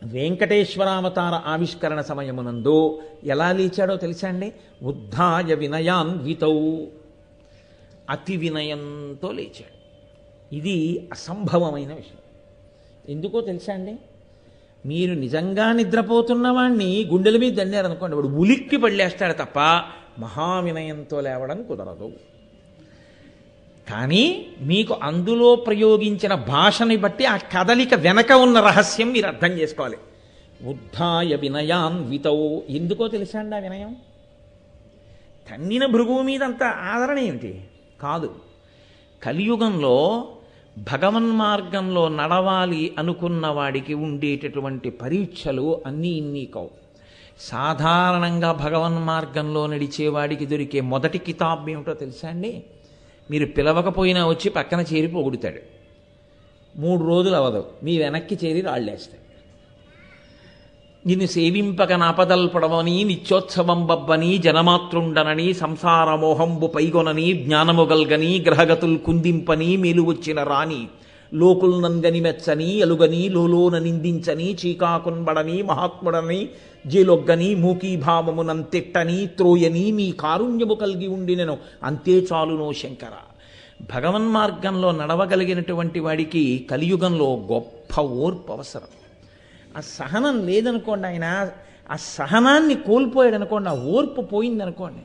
వెంకటేశ్వరావతార ఆవిష్కరణ సమయమునందు ఎలా లేచాడో తెలుసా అండి? ఉద్ధాయ వినయాన్వితౌ, అతి వినయంతో లేచాడు. ఇది అసంభవమైన విషయం. ఎందుకో తెలుసా అండి? మీరు నిజంగా నిద్రపోతున్న వాణ్ణి గుండెల మీద దండారనుకోండి, వాడు ఉలిక్కి పడలేస్తాడు తప్ప మహావినయంతో లేవడం కుదరదు. కానీ మీకు అందులో ప్రయోగించిన భాషని బట్టి ఆ కదలిక వెనక ఉన్న రహస్యం మీరు అర్థం చేసుకోవాలి. ఉద్ధాయ వినయాన్వితౌ, ఎందుకో తెలుసా అండి ఆ వినయం? తన్నిన భృగువు మీద అంత ఆదరణ ఏమిటి? కాదు. కలియుగంలో భగవన్మార్గంలో నడవాలి అనుకున్న వాడికి ఉండేటటువంటి పరీక్షలు అన్నీ ఇన్ని కావు. సాధారణంగా భగవన్మార్గంలో నడిచేవాడికి దొరికే మొదటి కితాబ్ ఏమిటో తెలుసా అండి? మీరు పిలవకపోయినా వచ్చి పక్కన చేరి పొగుడుతాడు. 3 రోజులు అవదు, మీ వెనక్కి చేరి రాళ్ళేస్తాడు. నిన్ను సేవింపక నాపదల్పడవని నిత్యోత్సవం బబ్బని జనమాతృండనని సంసారమోహంబు పైగొనని జ్ఞానముగల్గని గ్రహగతుల్ కుందింపని మేలు వచ్చిన రాణి లోకుల్ నంగని మెచ్చని అలుగని లోలోన నిందించని చీకాకున్బడని మహాత్ముడని జేలొగ్గని మూకీభావమునంతిట్టని త్రోయని మీ కారుణ్యము కలిగి ఉండినను అంతే చాలునో శంకర. భగవన్మార్గంలో నడవగలిగినటువంటి వాడికి కలియుగంలో గొప్ప ఓర్పు అవసరం. ఆ సహనం లేదనుకోండి, ఆయన ఆ సహనాన్ని కోల్పోయాడు అనుకోండి, ఆ ఓర్పు పోయిందనుకోండి,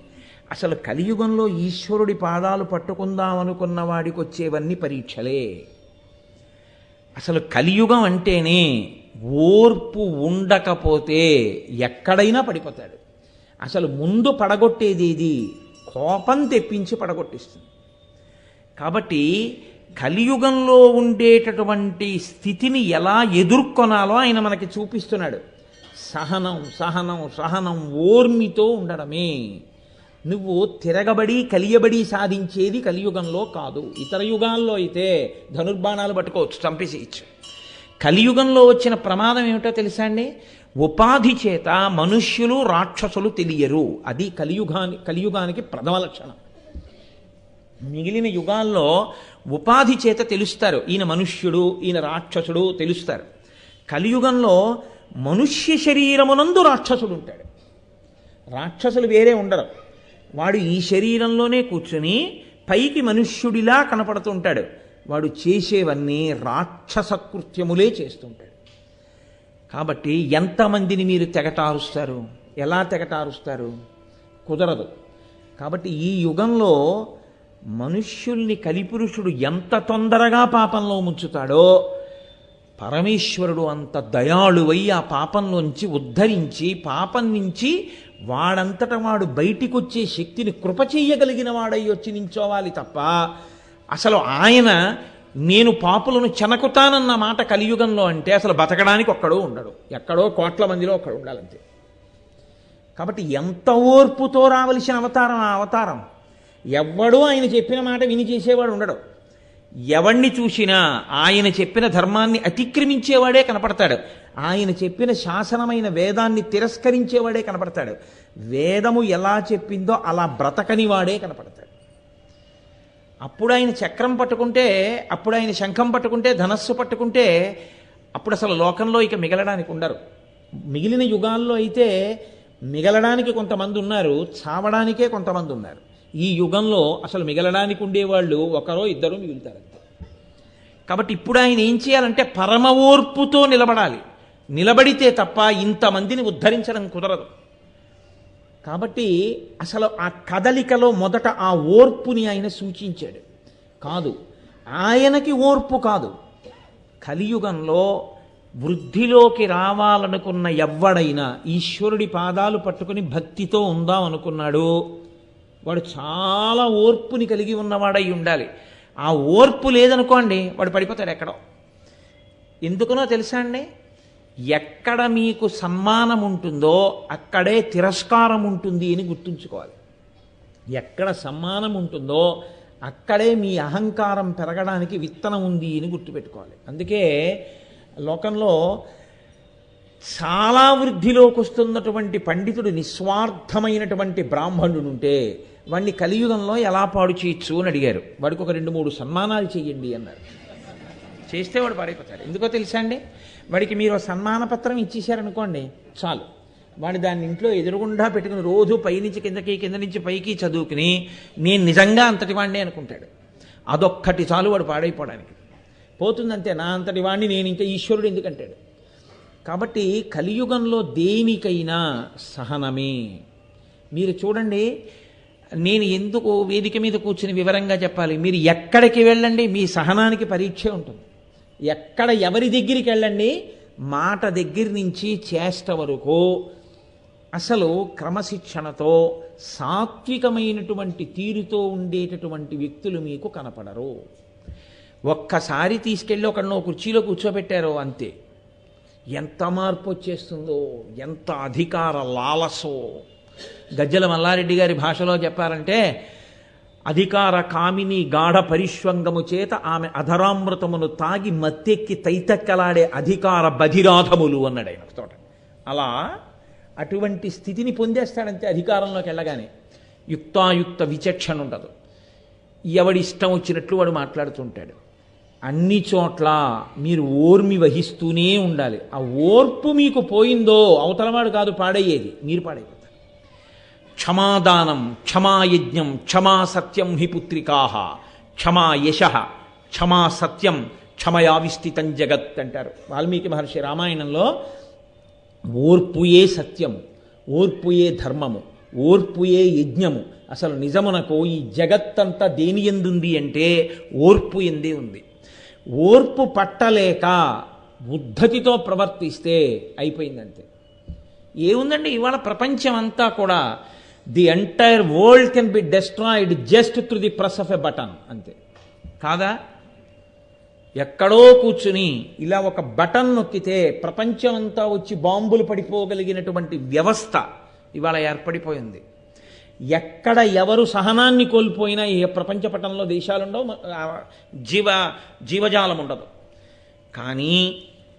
అసలు కలియుగంలో ఈశ్వరుడి పాదాలు పట్టుకుందామనుకున్న వాడికి వచ్చేవన్నీ పరీక్షలే. అసలు కలియుగం అంటేనే ఓర్పు ఉండకపోతే ఎక్కడైనా పడిపోతాడు. అసలు ముందు పడగొట్టేది ఇది, కోపం తెప్పించి పడగొట్టిస్తుంది. కాబట్టి కలియుగంలో ఉండేటటువంటి స్థితిని ఎలా ఎదుర్కొనాలో ఆయన మనకి చూపిస్తున్నాడు. సహనం సహనం సహనం, ఓర్మితో ఉండడమే. నువ్వు తిరగబడి కలియబడి సాధించేది కలియుగంలో కాదు. ఇతర యుగాల్లో అయితే ధనుర్బాణాలు పట్టుకోవచ్చు, చంపేసేయచ్చు. కలియుగంలో వచ్చిన ప్రమాదం ఏమిటో తెలుసా అండి? ఉపాధి చేత మనుష్యులు రాక్షసులు తెలియరు. అది కలియుగానికి ప్రథమ లక్షణం. మిగిలిన యుగాల్లో ఉపాధి చేత తెలుస్తారు, ఈయన మనుష్యుడు ఈయన రాక్షసుడు తెలుస్తారు. కలియుగంలో మనుష్య శరీరమునందు రాక్షసుడు ఉంటాడు. రాక్షసులు వేరే ఉండరు. వాడు ఈ శరీరంలోనే కూర్చుని పైకి మనుష్యుడిలా కనపడుతుంటాడు. వాడు చేసేవన్నీ రాక్షస కృత్యములే చేస్తుంటాడు. కాబట్టి ఎంతమందిని మీరు తెగటారుస్తారు? ఎలా తెగటారుస్తారు? కుదరదు. కాబట్టి ఈ యుగంలో మనుష్యుల్ని కలిపురుషుడు ఎంత తొందరగా పాపంలో ముంచుతాడో పరమేశ్వరుడు అంత దయాళువై ఆ పాపంలోంచి ఉద్ధరించి, పాపం నుంచి వాడంతట వాడు బయటికి వచ్చే శక్తిని కృప చెయ్యగలిగిన వాడై వచ్చి నించోవాలి తప్ప అసలు ఆయన నేను పాపులను చెనకుతానన్న మాట కలియుగంలో అంటే అసలు బతకడానికి ఒక్కడో ఉండడు, ఎక్కడో కోట్ల మందిలో ఒక్కడు ఉండాలంతే. కాబట్టి ఎంత ఓర్పుతో రావలసిన అవతారం ఆ అవతారం. ఎవ్వడూ ఆయన చెప్పిన మాట విని చేసేవాడు ఉండడు. ఎవణ్ణి చూసినా ఆయన చెప్పిన ధర్మాన్ని అతిక్రమించేవాడే కనపడతాడు. ఆయన చెప్పిన శాసనమైన వేదాన్ని తిరస్కరించేవాడే కనపడతాడు. వేదము ఎలా చెప్పిందో అలా బ్రతకని వాడే కనపడతాడు. అప్పుడు ఆయన చక్రం పట్టుకుంటే, అప్పుడు ఆయన శంఖం పట్టుకుంటే, ధనస్సు పట్టుకుంటే అప్పుడు అసలు లోకంలో ఇక మిగలడానికి ఉండరు. మిగిలిన యుగాల్లో అయితే మిగలడానికి కొంతమంది ఉన్నారు, చావడానికే కొంతమంది ఉన్నారు. ఈ యుగంలో అసలు మిగలడానికి ఉండేవాళ్ళు ఒకరో ఇద్దరు మిగులుతారంతే. కాబట్టి ఇప్పుడు ఆయన ఏం చేయాలంటే పరమ ఓర్పుతో నిలబడాలి. నిలబడితే తప్ప ఇంతమందిని ఉద్ధరించడం కుదరదు. కాబట్టి అసలు ఆ కదలికలో మొదట ఆ ఓర్పుని ఆయన సూచించాడు. కాదు, ఆయనకి ఓర్పు కాదు. కలియుగంలో వృద్ధిలోకి రావాలనుకున్న ఎవ్వడైనా ఈశ్వరుడి పాదాలు పట్టుకుని భక్తితో ఉందాం అనుకున్నాడు, వాడు చాలా ఓర్పుని కలిగి ఉన్నవాడై ఉండాలి. ఆ ఓర్పు లేదనుకోండి, వాడు పడిపోతాడు ఎక్కడో. ఎందుకనో తెలుసా అండి? ఎక్కడ మీకు సన్మానం ఉంటుందో అక్కడే తిరస్కారం ఉంటుంది అని గుర్తుంచుకోవాలి. ఎక్కడ సన్మానం ఉంటుందో అక్కడే మీ అహంకారం పెరగడానికి విత్తనం ఉంది అని గుర్తుపెట్టుకోవాలి. అందుకే లోకంలో చాలా వృద్ధిలోకి వస్తున్నటువంటి పండితుడు, నిస్వార్థమైనటువంటి బ్రాహ్మణుడు ఉంటే వాడిని కలియుగంలో ఎలా పాడు చేయొచ్చు అని అడిగారు. వాడికి ఒక 2-3 సన్మానాలు చెయ్యండి అన్నారు. చేస్తే వాడు పాడైపోతాడు. ఎందుకో తెలుసా అండి? వాడికి మీరు సన్మాన పత్రం ఇచ్చేశారనుకోండి చాలు, వాడు దాన్ని ఇంట్లో ఎదురుగుండా పెట్టుకుని రోజు పైనుంచి కిందకి, కింద నుంచి పైకి చదువుకుని నేను నిజంగా అంతటి వాడిని అనుకుంటాడు. అదొక్కటి చాలు వాడు పాడైపోవడానికి. పోతుందంతే, నా అంతటి వాడిని నేను ఇంకా ఈశ్వరుడు ఎందుకంటాడు. కాబట్టి కలియుగంలో దేనికైనా సహనమే. మీరు చూడండి, నేను ఎందుకు వేదిక మీద కూర్చుని వివరంగా చెప్పాలి? మీరు ఎక్కడికి వెళ్ళండి మీ సహనానికి పరీక్ష ఉంటుంది. ఎక్కడ ఎవరి దగ్గరికి వెళ్ళండి, మాట దగ్గర నుంచి చేష్ట వరకు అసలు క్రమశిక్షణతో సాత్వికమైనటువంటి తీరుతో ఉండేటటువంటి వ్యక్తులు మీకు కనపడరు. ఒక్కసారి తీసుకెళ్ళి ఒకరినో కుర్చీలో కూర్చోబెట్టారో అంతే, ఎంత మార్పు వచ్చేస్తుందో, ఎంత అధికార లాలసో. గజ్జల మల్లారెడ్డి గారి భాషలో చెప్పారంటే, అధికార కామిని గాఢ పరిష్వంగము చేత ఆమె అధరామృతమును తాగి మత్తెక్కి తైతక్కలాడే అధికార బధిరాధములు అన్నాడు ఆయన తోట. అలా అటువంటి స్థితిని పొందేస్తాడంతే అధికారంలోకి వెళ్ళగానే. యుక్తాయుక్త విచక్షణ ఉండదు, ఎవడి ఇష్టం వచ్చినట్లు వాడు మాట్లాడుతుంటాడు. అన్ని చోట్ల మీరు ఓర్మి వహిస్తూనే ఉండాలి. ఆ ఓర్పు మీకు పోయిందో అవతలవాడు కాదు పాడయ్యేది, మీరు పాడైపోతారు. క్షమాదానం, క్షమాయజ్ఞం, క్షమా సత్యం హి పుత్రికాహ, క్షమా యశః, క్షమా సత్యం, క్షమయావిష్ఠితం జగత్ అంటారు వాల్మీకి మహర్షి రామాయణంలో. ఓర్పుయే సత్యము, ఓర్పుయే ధర్మము, ఓర్పుయే యజ్ఞము. అసలు నిజమునకు ఈ జగత్తంతా దేని ఎందుంది అంటే ఓర్పు ఎందే ఉంది. ఓర్పు పట్టలేక ఉద్ధతితో ప్రవర్తిస్తే అయిపోయిందంతే. ఏముందండి, ఇవాళ ప్రపంచం అంతా కూడా the entire world can be destroyed just through the press of a button, అంతే కాదా? ఎక్కడో కూర్చుని ఇలా ఒక బటన్ నొక్కితే ప్రపంచం అంతా వచ్చి బాంబులు పడిపోగలిగినటువంటి వ్యవస్థ ఇవాళ ఏర్పడిపోయింది. ఎక్కడ ఎవరు సహనాన్ని కోల్పోయినా ఈ ప్రపంచ పటంలో దేశాలుండవు, జీవజాలం ఉండదు. కానీ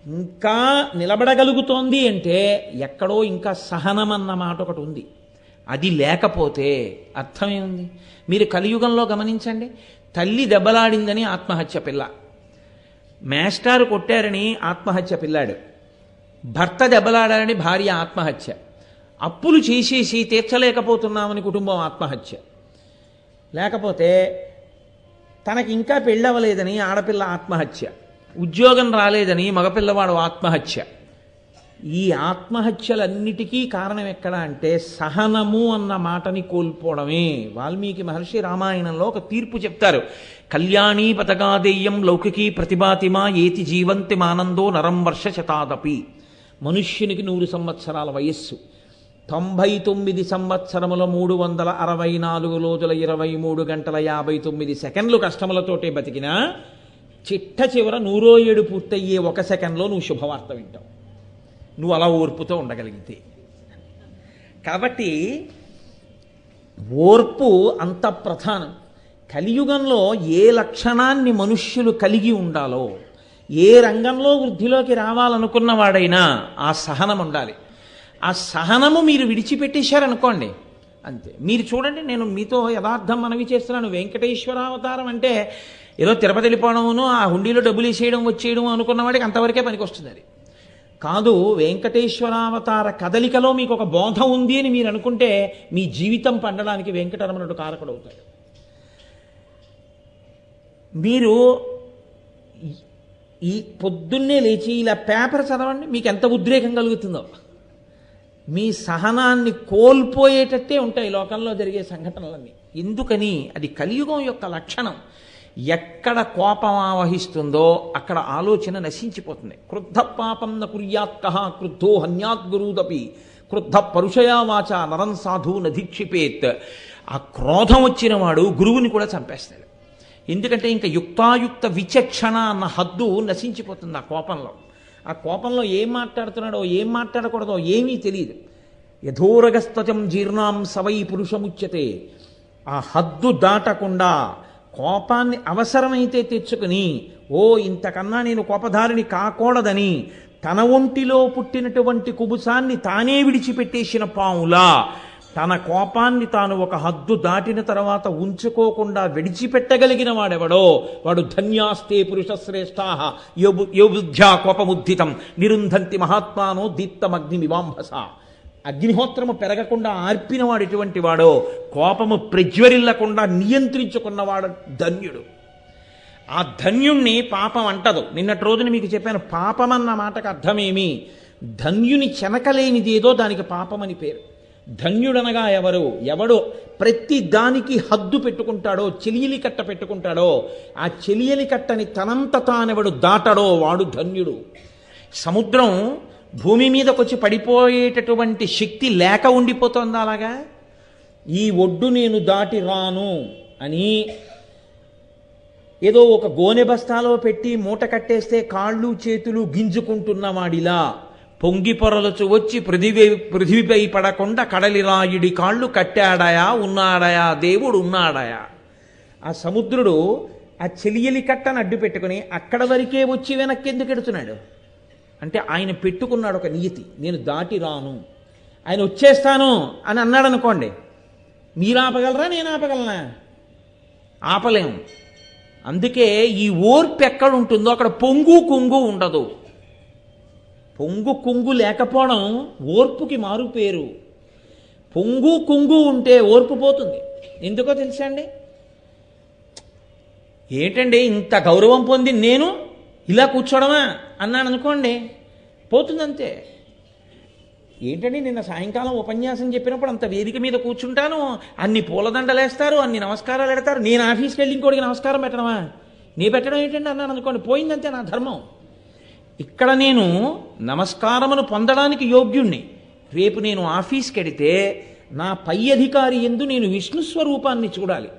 ఇంకా నిలబడగలుగుతోంది అంటే ఎక్కడో ఇంకా సహనం అన్న మాట ఒకటి ఉంది. అది లేకపోతే అర్థమేముంది? మీరు కలియుగంలో గమనించండి, తల్లి దెబ్బలాడిందని ఆత్మహత్య పిల్ల, మేస్టారు కొట్టారని ఆత్మహత్య పిల్లాడు, భర్త దెబ్బలాడారని భార్య ఆత్మహత్య, అప్పులు చేసేసి తీర్చలేకపోతున్నామని కుటుంబం ఆత్మహత్య, లేకపోతే తనకి ఇంకా పెళ్ళవలేదని ఆడపిల్ల ఆత్మహత్య, ఉద్యోగం రాలేదని మగపిల్లవాడు ఆత్మహత్య. ఈ ఆత్మహత్యలన్నిటికీ కారణం ఎక్కడ అంటే సహనము అన్న మాటని కోల్పోవడమే. వాల్మీకి మహర్షి రామాయణంలో ఒక తీర్పు చెప్తారు. కళ్యాణీ పతగాదేయం లౌకికీ ప్రతిభాతిమా ఏతి జీవంతి మానందో నరం వర్ష శతాదపి. మనుష్యునికి 100 సంవత్సరాల వయస్సు, 99 సంవత్సరముల 364 రోజుల 23 గంటల 59 సెకండ్లు కష్టములతోటే బతికినా చిట్ట చివర 107 పూర్తయ్యే 1 సెకండ్లో నువ్వు శుభవార్త వింటావు, నువ్వు అలా ఓర్పుతో ఉండగలిగితే. కాబట్టి ఓర్పు అంత ప్రధానం. కలియుగంలో ఏ లక్షణాన్ని మనుష్యులు కలిగి ఉండాలో, ఏ రంగంలో వృద్ధిలోకి రావాలనుకున్న వాడైనా ఆ సహనం ఉండాలి. ఆ సహనము మీరు విడిచిపెట్టేశారనుకోండి అంతే. మీరు చూడండి, నేను మీతో యథార్థం మనవి చేస్తున్నాను. వెంకటేశ్వరావతారం అంటే ఏదో తిరుపతి వెళ్ళిపోవడమును ఆ హుండీలో డబ్బులు వేసేయడం వచ్చేయడం అనుకున్న వాడికి అంతవరకే పనికొస్తుంది. అది కాదు. వెంకటేశ్వరావతార కదలికలో మీకు ఒక బోధ ఉంది అని మీరు అనుకుంటే మీ జీవితం పండడానికి వెంకటరమణుడు కారకుడవుతాడు. మీరు ఈ పొద్దున్నే లేచి ఇలా పేపర్ చదవండి, మీకు ఎంత ఉద్రేకం కలుగుతుందో. మీ సహనాన్ని కోల్పోయేటట్టే ఉంటాయి లోకంలో జరిగే సంఘటనలన్నీ. ఎందుకని? అది కలియుగం యొక్క లక్షణం. ఎక్కడ కోపం ఆవహిస్తుందో అక్కడ ఆలోచన నశించిపోతుంది. క్రుద్ధ పాపం న కుర్యాత్కః క్రుద్ధో హన్యాత్ గురుదపి క్రుద్ధ పరుషయా వాచ నరం సాధు నధిక్షిపేత్. ఆ క్రోధం వచ్చిన వాడు గురువుని కూడా చంపేస్తాడు. ఎందుకంటే ఇంకా యుక్తాయుక్త విచక్షణ అన్న హద్దు నశించిపోతుంది ఆ కోపంలో. ఆ కోపంలో ఏం మాట్లాడుతున్నాడో ఏం మాట్లాడకూడదో ఏమీ తెలియదు. యథోరగస్తజం జీర్ణాం సవై పురుషముచ్యతే. ఆ హద్దు దాటకుండా కోపాన్ని అవసరమైతే తెచ్చుకుని, ఓ ఇంతకన్నా నేను కోపధారిని కాకూడదని తన ఒంటిలో పుట్టినటువంటి కుబుసాన్ని తానే విడిచిపెట్టేసిన పాములా తన కోపాన్ని తాను ఒక హద్దు దాటిన తర్వాత ఉంచుకోకుండా విడిచిపెట్టగలిగిన వాడెవడో వాడు ధన్యాస్తే పురుషశ్రేష్ఠాః యో బుద్ధ్యా కోపముద్ధితం నిరుంధంతి మహాత్మానో దీప్తమగ్నిమివాంభస. అగ్నిహోత్రము పెరగకుండా ఆర్పినవాడు ఎటువంటి వాడో, కోపము ప్రజ్వరిల్లకుండా నియంత్రించుకున్నవాడు ధన్యుడు. ఆ ధన్యుణ్ణి పాపం అంటదు. నిన్నటి రోజున మీకు చెప్పాను, పాపమన్న మాటకు అర్థమేమి? ధన్యుని చెనకలేనిదేదో దానికి పాపమని పేరు. ధన్యుడనగా ఎవడో ప్రతి దానికి హద్దు పెట్టుకుంటాడో, చెలియలి కట్ట పెట్టుకుంటాడో, ఆ చెలియలి కట్టని తనంత తానెవడు దాటడో వాడు ధన్యుడు. సముద్రం భూమి మీదకొచ్చి పడిపోయేటటువంటి శక్తి లేక ఉండిపోతుంది. అలాగా ఈ ఒడ్డు నేను దాటి రాను అని ఏదో ఒక గోనె బస్తాలో పెట్టి మూట కట్టేస్తే కాళ్ళు చేతులు గింజుకుంటున్నవాడిలా పొంగి పొరలుచు వచ్చి పృథివిపై పడకుండా కడలి రాయుడి కాళ్ళు కట్టాడాయా ఉన్నాడాయా దేవుడు ఉన్నాడాయా. ఆ సముద్రుడు ఆ చెలియలి కట్టను అడ్డు పెట్టుకుని అక్కడ వరకే వచ్చి వెనక్కి ఎందుకు ఎడుతున్నాడు అంటే ఆయన పెట్టుకున్నాడు ఒక నియతి, నేను దాటి రాను. ఆయన వచ్చేస్తాను అని అన్నాడు అనుకోండి, మీరు ఆపగలరా నేను ఆపగలనా? ఆపలేము. అందుకే ఈ ఓర్పు ఎక్కడ ఉంటుందో అక్కడ పొంగు కుంగు ఉండదు. పొంగు కుంగు లేకపోవడం ఓర్పుకి మారు పేరు. పొంగు కుంగు ఉంటే ఓర్పు పోతుంది. ఎందుకో తెలుసా అండి? ఏంటండి ఇంత గౌరవం పొంది నేను ఇలా కూర్చోవడమా అన్నాను అనుకోండి, పోతుందంతే. ఏంటండి నిన్న సాయంకాలం ఉపన్యాసం చెప్పినప్పుడు అంత వేదిక మీద కూర్చుంటాను, అన్ని పూలదండలేస్తారు, అన్ని నమస్కారాలు పెడతారు, నేను ఆఫీస్కి వెళ్ళి ఇంకోటికి నమస్కారం పెట్టడమా? నీ పెట్టడం ఏంటండి అన్నాను అనుకోండి, పోయిందంతే నా ధర్మం. ఇక్కడ నేను నమస్కారమును పొందడానికి యోగ్యుణ్ణి. రేపు నేను ఆఫీస్కి వెడితే నా పై అధికారి యందు నేను విష్ణు స్వరూపాన్ని చూడాలి.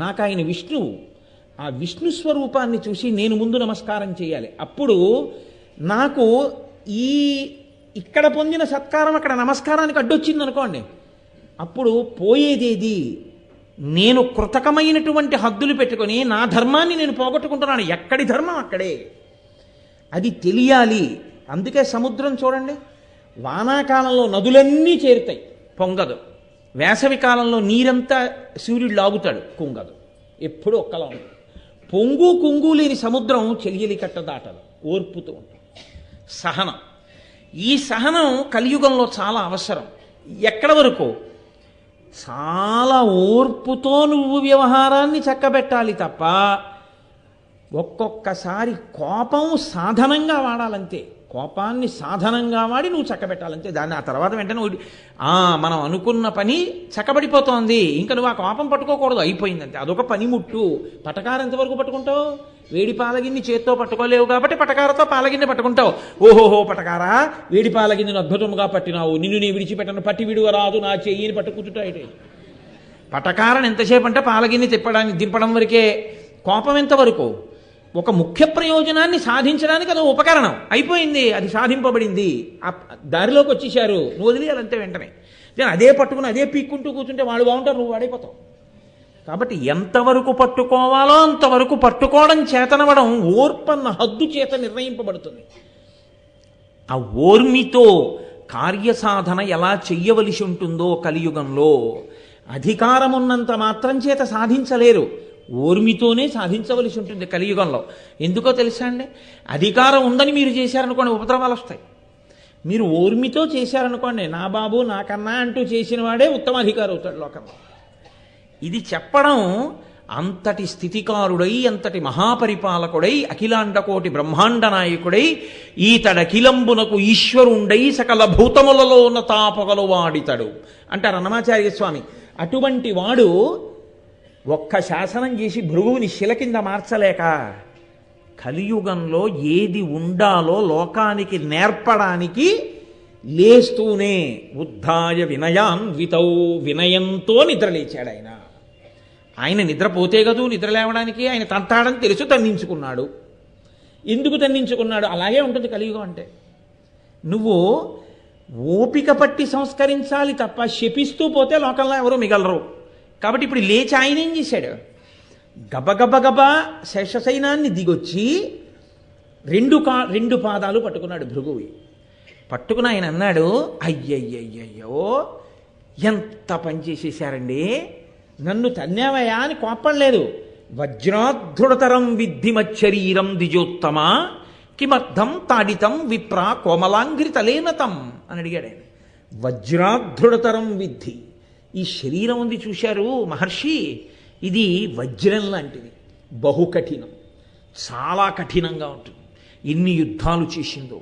నాకు ఆయన విష్ణువు. ఆ విష్ణు స్వరూపాన్ని చూసి నేను ముందు నమస్కారం చేయాలి. అప్పుడు నాకు ఇక్కడ పొందిన సత్కారం అక్కడ నమస్కారానికి అడ్డొచ్చింది అనుకోండి, అప్పుడు పోయేదేది? నేను కృతకమైనటువంటి హద్దులు పెట్టుకొని నా ధర్మాన్ని నేను పోగొట్టుకుంటున్నాను. ఎక్కడి ధర్మం అక్కడే. అది తెలియాలి. అందుకే సముద్రం చూడండి, వానాకాలంలో నదులన్నీ చేరుతాయి, పొంగదు. వేసవి కాలంలో నీరంతా సూర్యుడు లాగుతాడు, కుంగదు. ఎప్పుడూ ఒక్కలా ఉంటుంది. పొంగు కుంగు లేని సముద్రం చెలియలి కట్ట దాటదు, ఓర్పుతూ ఉంటుంది. సహనం. ఈ సహనం కలియుగంలో చాలా అవసరం. ఎక్కడ వరకు? చాలా ఓర్పుతో నువ్వు వ్యవహారాన్ని చక్కబెట్టాలి తప్ప ఒక్కొక్కసారి కోపం సాధనంగా వాడాలంతే. కోపాన్ని సాధనంగా వాడి నువ్వు చక్కబెట్టాలంతే. దాన్ని ఆ తర్వాత వెంటనే మనం అనుకున్న పని చక్కబడిపోతోంది, ఇంకా నువ్వు ఆ కోపం పట్టుకోకూడదు, అయిపోయిందంతే. అదొక పనిముట్టు. పటకారం ఎంతవరకు పట్టుకుంటావు? వేడి పాలగిన్ని చేత్తో పట్టుకోలేవు కాబట్టి పటకారతో పాలగిన్నె పట్టుకుంటావు. ఓహోహో పటకారా, వేడి పాలగిన్నెను అద్భుతంగా పట్టినావు, నిన్ను నీ విడిచిపెట్టను, పట్టి విడువరాదు నా చెయ్యిని పట్టుకుంటుటాయి. పటకారం ఎంతసేపు అంటే పాలగిన్ని దింపడం వరకే. కోపం ఎంతవరకు? ఒక ముఖ్య ప్రయోజనాన్ని సాధించడానికి అది ఉపకరణం, అయిపోయింది, అది సాధింపబడింది, ఆ దారిలోకి వచ్చేసారు, నువ్వు వదిలేయాలంతే వెంటనే. నేను అదే పట్టుకుని అదే పీక్కుంటూ కూర్చుంటే వాళ్ళు బాగుంటారు, నువ్వు వాడైపోతావు. కాబట్టి ఎంతవరకు పట్టుకోవాలో అంతవరకు పట్టుకోవడం చేతనవడం ఓర్పన్న హద్దు చేత నిర్ణయింపబడుతుంది. ఆ ఓర్మితో కార్యసాధన ఎలా చెయ్యవలసి ఉంటుందో కలియుగంలో అధికారం ఉన్నంత మాత్రం చేత సాధించలేరు, ఓర్మితోనే సాధించవలసి ఉంటుంది కలియుగంలో. ఎందుకో తెలుసా అండి? అధికారం ఉందని మీరు చేశారనుకోండి ఉపద్రవాలు వస్తాయి. మీరు ఓర్మితో చేశారనుకోండి, నా బాబు నాకన్నా అంటూ చేసిన వాడే ఉత్తమ అధికారి అవుతాడు లోకంలో. ఇది చెప్పడం అంతటి స్థితికారుడై అంతటి మహాపరిపాలకుడై అఖిలాండకోటి బ్రహ్మాండ నాయకుడై ఈతడఖిలంబునకు ఈశ్వరుండై సకల భూతములలో ఉన్న తాపగలు వాడితడు అంటారు అన్నమాచార్య స్వామి. అటువంటి వాడు ఒక్క శాసనం చేసి భృగువుని శిల కింద మార్చలేక కలియుగంలో ఏది ఉండాలో లోకానికి నేర్పడానికి లేస్తూనే ఉద్ధాయ వినయాన్వితౌ వినయంతో నిద్రలేచాడు ఆయన. ఆయన నిద్రపోతే కదూ నిద్ర లేవడానికి, ఆయన తంతాడని తెలుసు తన్నించుకున్నాడు. ఎందుకు తన్నించుకున్నాడు? అలాగే ఉంటుంది కలియుగం అంటే. నువ్వు ఓపిక పట్టి సంస్కరించాలి తప్ప శపిస్తూ పోతే లోకంలో ఎవరూ మిగలరు. కాబట్టి ఇప్పుడు లేచి ఆయన ఏం చేశాడు? గబగబగబా శేషశైనాన్ని దిగొచ్చి రెండు పాదాలు పట్టుకున్నాడు భృగువి. పట్టుకుని ఆయన అన్నాడు, అయ్యయ్యయ్యో ఎంత పని చేసేశారండి, నన్ను తన్యావయా అని కోప్పడలేదు. వజ్రాధృడతరం విద్ధిమచ్చరీరం ద్విజోత్తమ కిమర్థం తాడితం విప్ర కోమలాంఘ్రితలేనతం అని అడిగాడు ఆయన. వజ్రాధృడతరం విద్ధి, ఈ శరీరం ఉంది చూశారు మహర్షి, ఇది వజ్రం లాంటిది, బహుకఠినం, చాలా కఠినంగా ఉంటుంది. ఎన్ని యుద్ధాలు చేసిందో.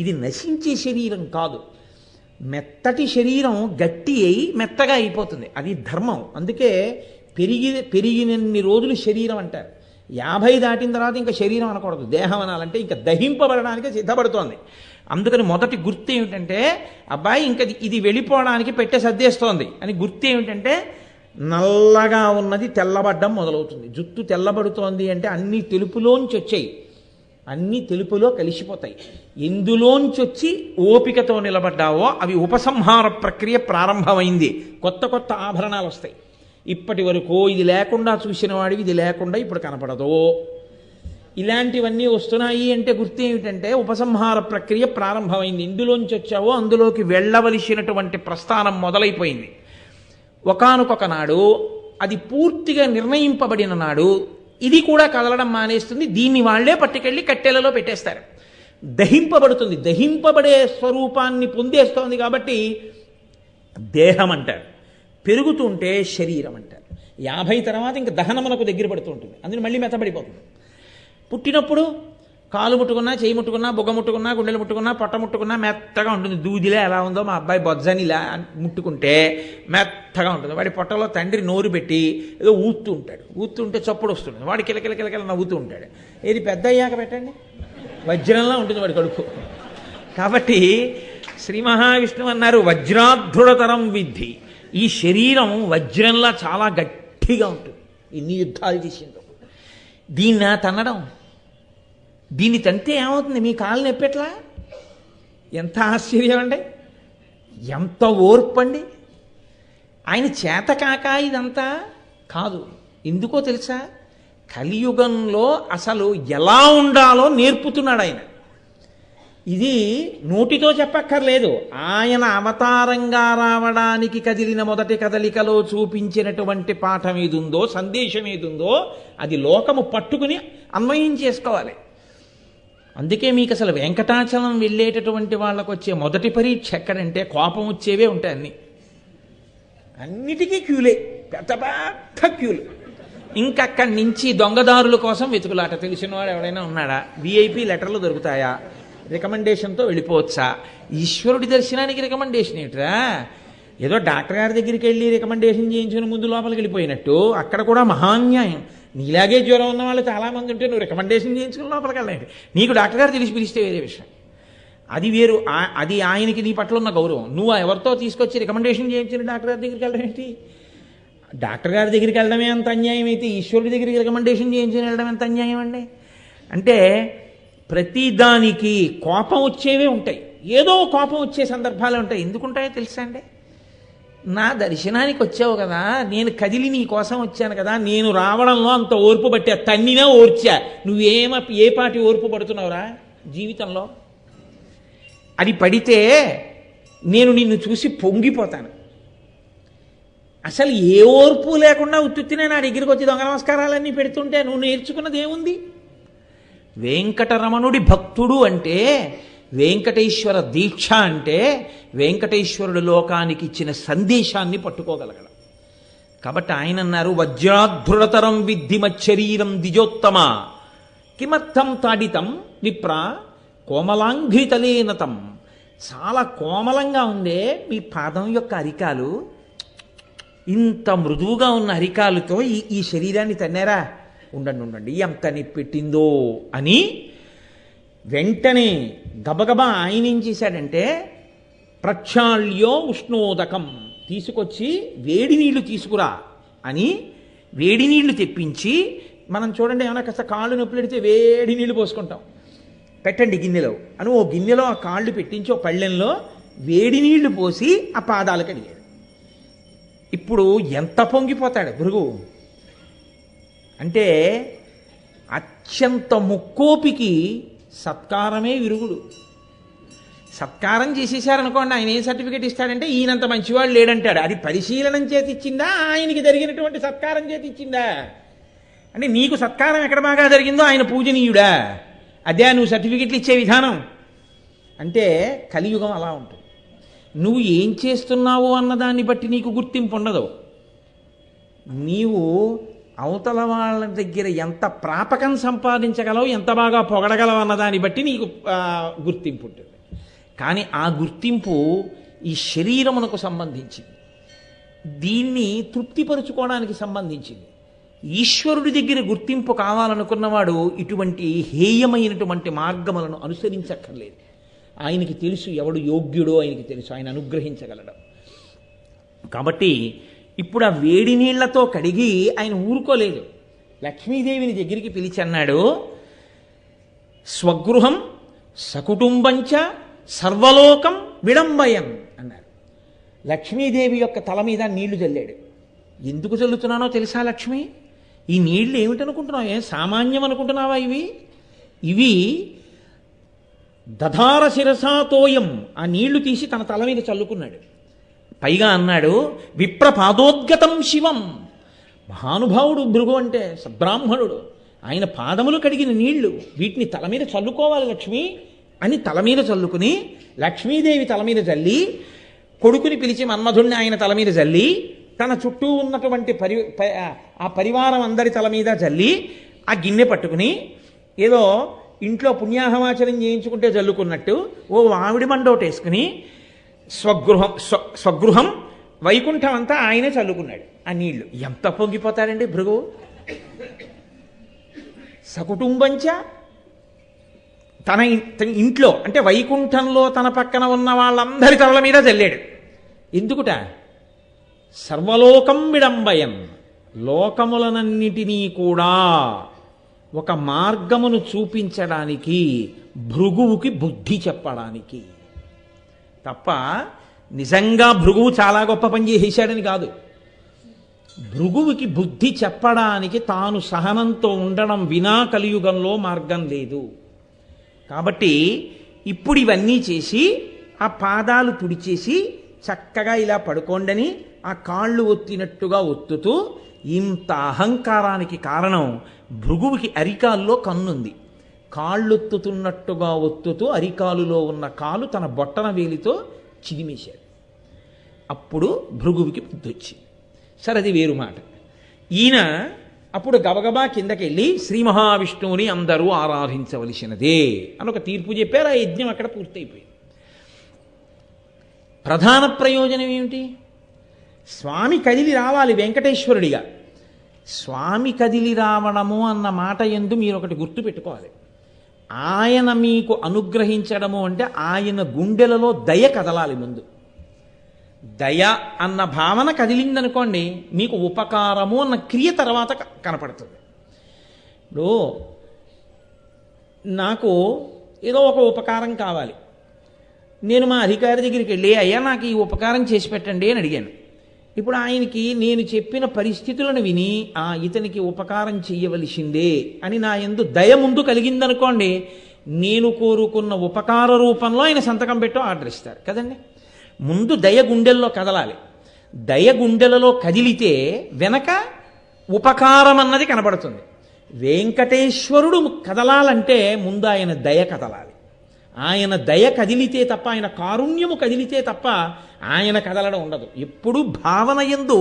ఇది నశించే శరీరం కాదు. మెత్తటి శరీరం గట్టి అయి మెత్తగా అయిపోతుంది, అది ధర్మం. అందుకే పెరిగినన్ని రోజులు శరీరం అంటారు. 50 దాటిన తర్వాత ఇంకా శరీరం అనకూడదు, దేహం అనాలంటే ఇంకా దహింపబడడానికి సిద్ధపడుతోంది. అందుకని మొదటి గుర్తు ఏమిటంటే, అబ్బాయి ఇంకా ఇది వెళ్ళిపోవడానికి పెట్టే సర్దేస్తోంది అని గుర్తు ఏమిటంటే, నల్లగా ఉన్నది తెల్లబడ్డం మొదలవుతుంది. జుట్టు తెల్లబడుతోంది అంటే అన్ని తెలుపులోంచి వచ్చాయి, అన్ని తెలుపులో కలిసిపోతాయి. ఎందులోంచి వచ్చి ఓపికతో నిలబడ్డావో అవి ఉపసంహార ప్రక్రియ ప్రారంభమైంది. కొత్త కొత్త ఆభరణాలు వస్తాయి. ఇప్పటి వరకు ఇది లేకుండా చూసిన వాడివి ఇది లేకుండా ఇప్పుడు కనపడదు. ఇలాంటివన్నీ వస్తున్నాయి అంటే గుర్తు ఏమిటంటే ఉపసంహార ప్రక్రియ ప్రారంభమైంది. ఇందులోంచి వచ్చావో అందులోకి వెళ్ళవలసినటువంటి ప్రస్థానం మొదలైపోయింది. ఒకానొక నాడు అది పూర్తిగా నిర్ణయింపబడిన నాడు ఇది కూడా కదలడం మానేస్తుంది. దీన్ని వాళ్లే పట్టుకెళ్ళి కట్టెలలో పెట్టేస్తారు. దహింపబడుతుంది, దహింపబడే స్వరూపాన్ని పొందేస్తోంది. కాబట్టి దేహం అంటారు. పెరుగుతుంటే శరీరం అంటారు. 50 తర్వాత ఇంకా దహనమునకు దగ్గర పడుతూ ఉంటుంది, అందుకని మళ్ళీ మెత్తబడిపోతుంది. పుట్టినప్పుడు కాలు ముట్టుకున్నా, చేయి ముట్టుకున్నా, బుగ్గ ముట్టుకున్నా, గుండెలు ముట్టుకున్నా, పొట్ట ముట్టుకున్నా మెత్తగా ఉంటుంది. దూదిలే ఎలా ఉందో మా అబ్బాయి బొజ్జని ఇలా ముట్టుకుంటే మెత్తగా ఉంటుంది. వాడి పొట్టలో తండ్రి నోరు పెట్టి ఏదో ఊతూ ఉంటాడు, ఊతుంటే చప్పుడు వస్తుంది, వాడి కిలకిల నవ్వుతూ ఉంటాడు. ఏది పెద్ద అయ్యాక పెట్టండి, వజ్రంలా ఉంటుంది వాడి కడుపు. కాబట్టి శ్రీ మహావిష్ణువు అన్నారు వజ్రాధృడతరం విద్ధి. ఈ శరీరం వజ్రంలా చాలా గట్టిగా ఉంటుంది. ఇన్ని యుద్ధాలు చేసిందో దీన్ని తన్నడం, దీన్ని తంతే ఏమవుతుంది? మీ కాళ్ళు నొప్పెట్లా? ఎంత ఆశ్చర్యం అండి, ఎంత ఓర్పండి. ఆయన చేతకాక ఇదంతా కాదు. ఎందుకో తెలుసా? కలియుగంలో అసలు ఎలా ఉండాలో నేర్పుతున్నాడు ఆయన. ఇది నోటితో చెప్పక్కర్లేదు. ఆయన అవతారంగా రావడానికి కదిలిన మొదటి కదలికలో చూపించినటువంటి పాఠం ఏదుందో, సందేశం ఏదుందో అది లోకము పట్టుకుని అన్వయం చేసుకోవాలి. అందుకే మీకు అసలు వెంకటాచలం వెళ్ళేటటువంటి వాళ్ళకు వచ్చే మొదటి పరీక్ష ఎక్కడంటే, కోపం వచ్చేవే ఉంటాయి అన్నిటికీ క్యూలే, పెద్ద పెద్ద క్యూలు. ఇంకక్కడి నుంచి దొంగదారుల కోసం వెతుకులాట. తెలిసినవాడు ఎవడైనా ఉన్నాడా? విఐపి లెటర్లు దొరుకుతాయా? రికమెండేషన్తో వెళ్ళిపోవచ్చా? ఈశ్వరుడి దర్శనానికి రికమెండేషన్ ఏమిట్రా? ఏదో డాక్టర్ గారి దగ్గరికి వెళ్ళి రికమెండేషన్ చేయించుకుని ముందు లోపలికి వెళ్ళిపోయినట్టు అక్కడ కూడా మహాన్యాయం. నీలాగే జ్వరం ఉన్న వాళ్ళు చాలామంది ఉంటే నువ్వు రికమెండేషన్ చేయించుకుని లోపలికి వెళ్ళండి. నీకు డాక్టర్ గారు తెలిసి పిలిస్తే వేరే విషయం, అది వేరు. అది ఆయనకి నీ పట్ల ఉన్న గౌరవం. నువ్వు ఎవరితో తీసుకొచ్చి రికమెండేషన్ చేయించిన డాక్టర్ గారి దగ్గరికి వెళ్ళడం ఏంటి? డాక్టర్ గారి దగ్గరికి వెళ్ళడమే అంత అన్యాయం అయితే ఈశ్వరుడి దగ్గరికి రికమెండేషన్ చేయించుని వెళ్ళడం ఎంత అన్యాయం అండి? అంటే ప్రతిదానికి కోపం వచ్చేవే ఉంటాయి, ఏదో కోపం వచ్చే సందర్భాలు ఉంటాయి. ఎందుకుంటాయో తెలుసా అండి? నా దర్శనానికి వచ్చావు కదా, నేను కదిలి నీ కోసం వచ్చాను కదా, నేను రావడంలో అంత ఓర్పు పట్టా, తన్నినా ఓర్చా. ఏ పాటి ఓర్పు పడుతున్నావురా జీవితంలో? అది పడితే నేను నిన్ను చూసి పొంగిపోతాను. అసలు ఏ ఓర్పు లేకుండా ఉత్తుత్తినే నా దగ్గరికి వచ్చి దొంగ నమస్కారాలన్నీ పెడుతుంటే నువ్వు నేర్చుకున్నది ఏముంది? వెంకటరమణుడి భక్తుడు అంటే, వెంకటేశ్వర దీక్ష అంటే వెంకటేశ్వరుడు లోకానికి ఇచ్చిన సందేశాన్ని పట్టుకోగలగడం. కాబట్టి ఆయన అన్నారు, వజ్రాధృతరం విద్ధి మచ్చరీరం ద్విజోత్తమ కిమర్థం తాడితం విప్ర కోమలాంఘ్రితలేనతం. చాలా కోమలంగా ఉందే మీ పాదం యొక్క అరికాలు, ఇంత మృదువుగా ఉన్న అరికాలుతో ఈ శరీరాన్ని తన్నారా, ఉండండి ఎంత పెట్టిందో అని వెంటనే గబగబా ఆయన ఏం చేశాడంటే ప్రక్షాళ్యో ఉష్ణోదకం తీసుకొచ్చి వేడి నీళ్లు తీసుకురా అని వేడి నీళ్లు తెప్పించి, మనం చూడండి ఏమైనా కాస్త కాళ్ళు నొప్పి పెడితే వేడి నీళ్లు పోసుకుంటాం, పెట్టండి గిన్నెలో అని ఓ గిన్నెలో ఆ కాళ్ళు పెట్టించి ఓ పళ్ళెంలో వేడి నీళ్లు పోసి ఆ పాదాలకు అడిగాడు. ఇప్పుడు ఎంత పొంగిపోతాడు భృగు అంటే, అత్యంత ముక్కోపికి సత్కారమే విరుగుడు. సత్కారం చేసేసారనుకోండి, ఆయన ఏ సర్టిఫికేట్ ఇస్తాడంటే ఈయనంత మంచివాడు లేడంటాడు. అది పరిశీలనం చేసి ఇచ్చిందా, ఆయనకి జరిగినటువంటి సత్కారం చేసి ఇచ్చిందా? అంటే నీకు సత్కారం ఎక్కడ బాగా జరిగిందో ఆయన పూజనీయుడా, అదే నువ్వు సర్టిఫికెట్లు ఇచ్చే విధానం అంటే. కలియుగం అలా ఉంటుంది. నువ్వు ఏం చేస్తున్నావు అన్నదాన్ని బట్టి నీకు గుర్తింపు ఉండదు. నీవు అవతల వాళ్ళ దగ్గర ఎంత ప్రాపకం సంపాదించగలవు, ఎంత బాగా పొగడగలవు అన్నదాన్ని బట్టి నీకు గుర్తింపు ఉంటుంది. కానీ ఆ గుర్తింపు ఈ శరీరమునకు సంబంధించింది, దీన్ని తృప్తిపరుచుకోవడానికి సంబంధించింది. ఈశ్వరుడి దగ్గర గుర్తింపు కావాలనుకున్నవాడు ఇటువంటి హేయమైనటువంటి మార్గములను అనుసరించక్కర్లేదు. ఆయనకి తెలుసు ఎవడు యోగ్యుడో, ఆయనకి తెలుసు, ఆయన అనుగ్రహించగలడు. కాబట్టి ఇప్పుడు ఆ వేడి నీళ్లతో కడిగి ఆయన ఊరుకోలేదు. లక్ష్మీదేవిని దగ్గరికి పిలిచి అన్నాడు, స్వగృహం సకుటుంబంచ సర్వలోకం విడంబయం అన్నాడు. లక్ష్మీదేవి యొక్క తల మీద నీళ్లు చల్లాడు. ఎందుకు చల్లుతున్నానో తెలుసా లక్ష్మి? ఈ నీళ్లు ఏమిటనుకుంటున్నావు? ఏం సామాన్యం అనుకుంటున్నావా? ఇవి దధార శిరసాతోయం. ఆ నీళ్లు తీసి తన తల మీద చల్లుకున్నాడు. పైగా అన్నాడు, విప్రపాదోద్గతం శివం. మహానుభావుడు భృగు అంటే, సద్బ్రాహ్మణుడు, ఆయన పాదములు కడిగిన నీళ్లు, వీటిని తల మీద చల్లుకోవాలి లక్ష్మి అని తల మీద చల్లుకుని, లక్ష్మీదేవి తల మీద చల్లి, కొడుకుని పిలిచి మన్మధుణ్ణి ఆయన తల మీద చల్లి, తన చుట్టూ ఉన్నటువంటి ఆ పరివారం అందరి తల మీద చల్లి, ఆ గిన్నె పట్టుకుని ఏదో ఇంట్లో పుణ్యాహవాచనం చేయించుకుంటే చల్లుకున్నట్టు ఓ ఆవిడి మండోటేసుకుని స్వగృహం వైకుంఠం అంతా ఆయనే చల్లుకున్నాడు ఆ నీళ్లు. ఎంత పొంగిపోతాడండి భృగు! సకుటుంబంచ, తన ఇంట్లో అంటే వైకుంఠంలో తన పక్కన ఉన్న వాళ్ళందరి తలల మీద చల్లాడు. ఎందుకుట? సర్వలోకం విడంబయం, లోకములనన్నిటినీ కూడా ఒక మార్గమును చూపించడానికి, భృగువుకి బుద్ధి చెప్పడానికి తప్ప నిజంగా భృగువు చాలా గొప్ప పని చేసేశాడని కాదు. భృగువుకి బుద్ధి చెప్పడానికి తాను సహనంతో ఉండడం వినా కలియుగంలో మార్గం లేదు. కాబట్టి ఇప్పుడు ఇవన్నీ చేసి ఆ పాదాలు తుడిచేసి చక్కగా ఇలా పడుకోండని ఆ కాళ్ళు ఒత్తినట్టుగా ఒత్తుతూ, ఇంత అహంకారానికి కారణం భృగువుకి అరికాల్లో కన్నుంది. కాళ్ళొత్తుతున్నట్టుగా ఒత్తుతూ అరికాలులో ఉన్న కాలు తన బొట్టన వేలితో చిదిమేశాడు. అప్పుడు భృగువుకి బుద్ధి వచ్చింది. సరే, అది వేరు మాట. ఈయన అప్పుడు గబగబా కిందకెళ్ళి శ్రీ మహావిష్ణువుని అందరూ ఆరాధించవలసినదే అని ఒక తీర్పు చెప్పారు. ఆ యజ్ఞం అక్కడ పూర్తయిపోయింది. ప్రధాన ప్రయోజనం ఏమిటి? స్వామి కదిలి రావాలి వెంకటేశ్వరుడిగా. స్వామి కదిలి రావడము అన్న మాట యందు మీరు ఒకటి గుర్తు పెట్టుకోవాలి. ఆయన మీకు అనుగ్రహించడము అంటే ఆయన గుండెలలో దయ కదలాలి ముందు. దయ అన్న భావన కదిలిందనుకోండి, మీకు ఉపకారము అన్న క్రియ తర్వాత కనపడుతుంది. ఇప్పుడు నాకు ఏదో ఒక ఉపకారం కావాలి, నేను మా అధికారి దగ్గరికి వెళ్ళి, అయ్యా నాకు ఈ ఉపకారం చేసి పెట్టండి అని అడిగాను. ఇప్పుడు ఆయనకి నేను చెప్పిన పరిస్థితులను విని ఇతనికి ఉపకారం చెయ్యవలసిందే అని నా యందు దయ ముందు కలిగిందనుకోండి, నేను కోరుకున్న ఉపకార రూపంలో ఆయన సంతకం పెట్టో ఆర్డర్ ఇస్తారు కదండి. ముందు దయ గుండెల్లో కదలాలి. దయ గుండెలలో కదిలితే వెనక ఉపకారం అన్నది కనబడుతుంది. వెంకటేశ్వరుడు కదలాలంటే ముందు ఆయన దయ కదలాలి. ఆయన దయ కదిలితే తప్ప, ఆయన కారుణ్యము కదిలితే తప్ప ఆయన కదలడం ఉండదు. ఎప్పుడు భావన యందు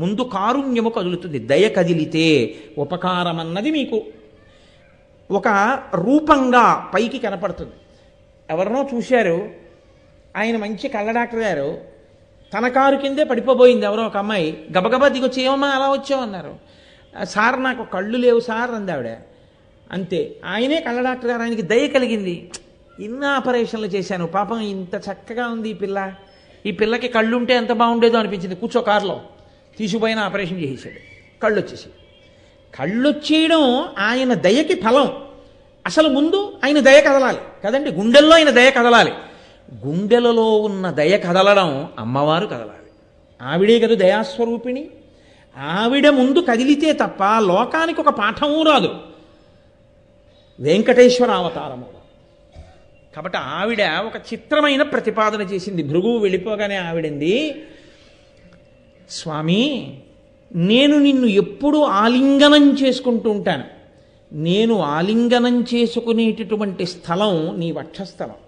ముందు కారుణ్యము కదులుతుంది. దయ కదిలితే ఉపకారం అన్నది మీకు ఒక రూపంగా పైకి కనపడుతుంది. ఎవరినో చూశారు, ఆయన మంచి కళ్ళ డాక్టర్ గారు, తన కారు కిందే పడిపోబోయింది ఎవరో ఒక అమ్మాయి. గబగబా దిగొచ్చి ఏమమ్మా అలా వచ్చామన్నారు. సార్ నాకు కళ్ళు లేవు సార్ అంది ఆవిడ. అంతే, ఆయనే కళ్ళ డాక్టర్ గారు, ఆయనకి దయ కలిగింది. ఇన్ని ఆపరేషన్లు చేశాను, పాపం ఇంత చక్కగా ఉంది ఈ పిల్లకి కళ్ళు ఉంటే ఎంత బాగుండేదో అనిపించింది. కూర్చో కారులో తీసుకుపోయిన ఆపరేషన్ చేసేసాడు, కళ్ళు వచ్చేసి. కళ్ళు వచ్చేయడం ఆయన దయకి ఫలం. అసలు ముందు ఆయన దయ కదలాలి కదండి, గుండెల్లో ఆయన దయ కదలాలి. గుండెలలో ఉన్న దయ కదలడం అమ్మవారు కదలాలి. ఆవిడే కదా దయాస్వరూపిణి. ఆవిడ ముందు కదిలితే తప్ప లోకానికి ఒక పాఠము రాదు, వెంకటేశ్వర అవతారము. కాబట్టి ఆవిడ ఒక చిత్రమైన ప్రతిపాదన చేసింది. భృగువు వెళ్ళిపోగానే ఆవిడంది, స్వామి నేను నిన్ను ఎప్పుడూ ఆలింగనం చేసుకుంటూ ఉంటాను. నేను ఆలింగనం చేసుకునేటటువంటి స్థలం నీ వక్షస్థలం.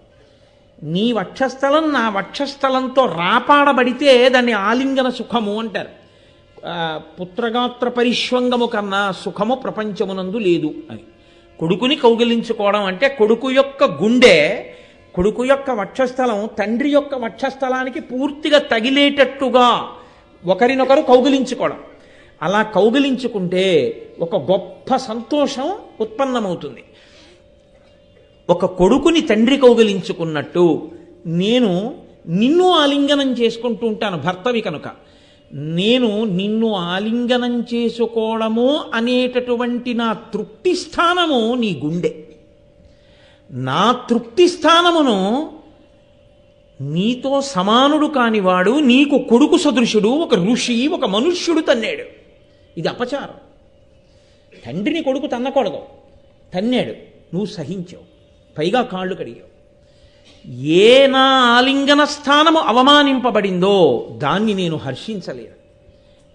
నీ వక్షస్థలం నా వక్షస్థలంతో రాపాడబడితే దాన్ని ఆలింగన సుఖము అంటారు. పుత్రగాత్ర పరిష్వంగము కన్నా సుఖము ప్రపంచమునందు లేదు అని. కొడుకుని కౌగిలించుకోవడం అంటే కొడుకు యొక్క గుండె, కొడుకు యొక్క వక్షస్థలం తండ్రి యొక్క వక్షస్థలానికి పూర్తిగా తగిలేటట్టుగా ఒకరినొకరు కౌగిలించుకోవడం. అలా కౌగిలించుకుంటే ఒక గొప్ప సంతోషం ఉత్పన్నమవుతుంది. ఒక కొడుకుని తండ్రి కౌగిలించుకున్నట్టు నేను నిన్ను ఆలింగనం చేసుకుంటూ ఉంటాను భర్తవి కనుక. నేను నిన్ను ఆలింగనం చేసుకోవడము అనేటటువంటి నా తృప్తి స్థానము నీ గుండె. నా తృప్తి స్థానమును నీతో సమానుడు కానివాడు, నీకు కొడుకు సదృశుడు, ఒక ఋషి, ఒక మనుష్యుడు తన్నాడు. ఇది అపచారం. తండ్రిని కొడుకు తన్నకూడదు, తన్నాడు, నువ్వు సహించావు, పైగా కాళ్ళు కడిగావు. ఏ నా ఆలింగన స్థానము అవమానింపబడిందో దాన్ని నేను హర్షించలేను.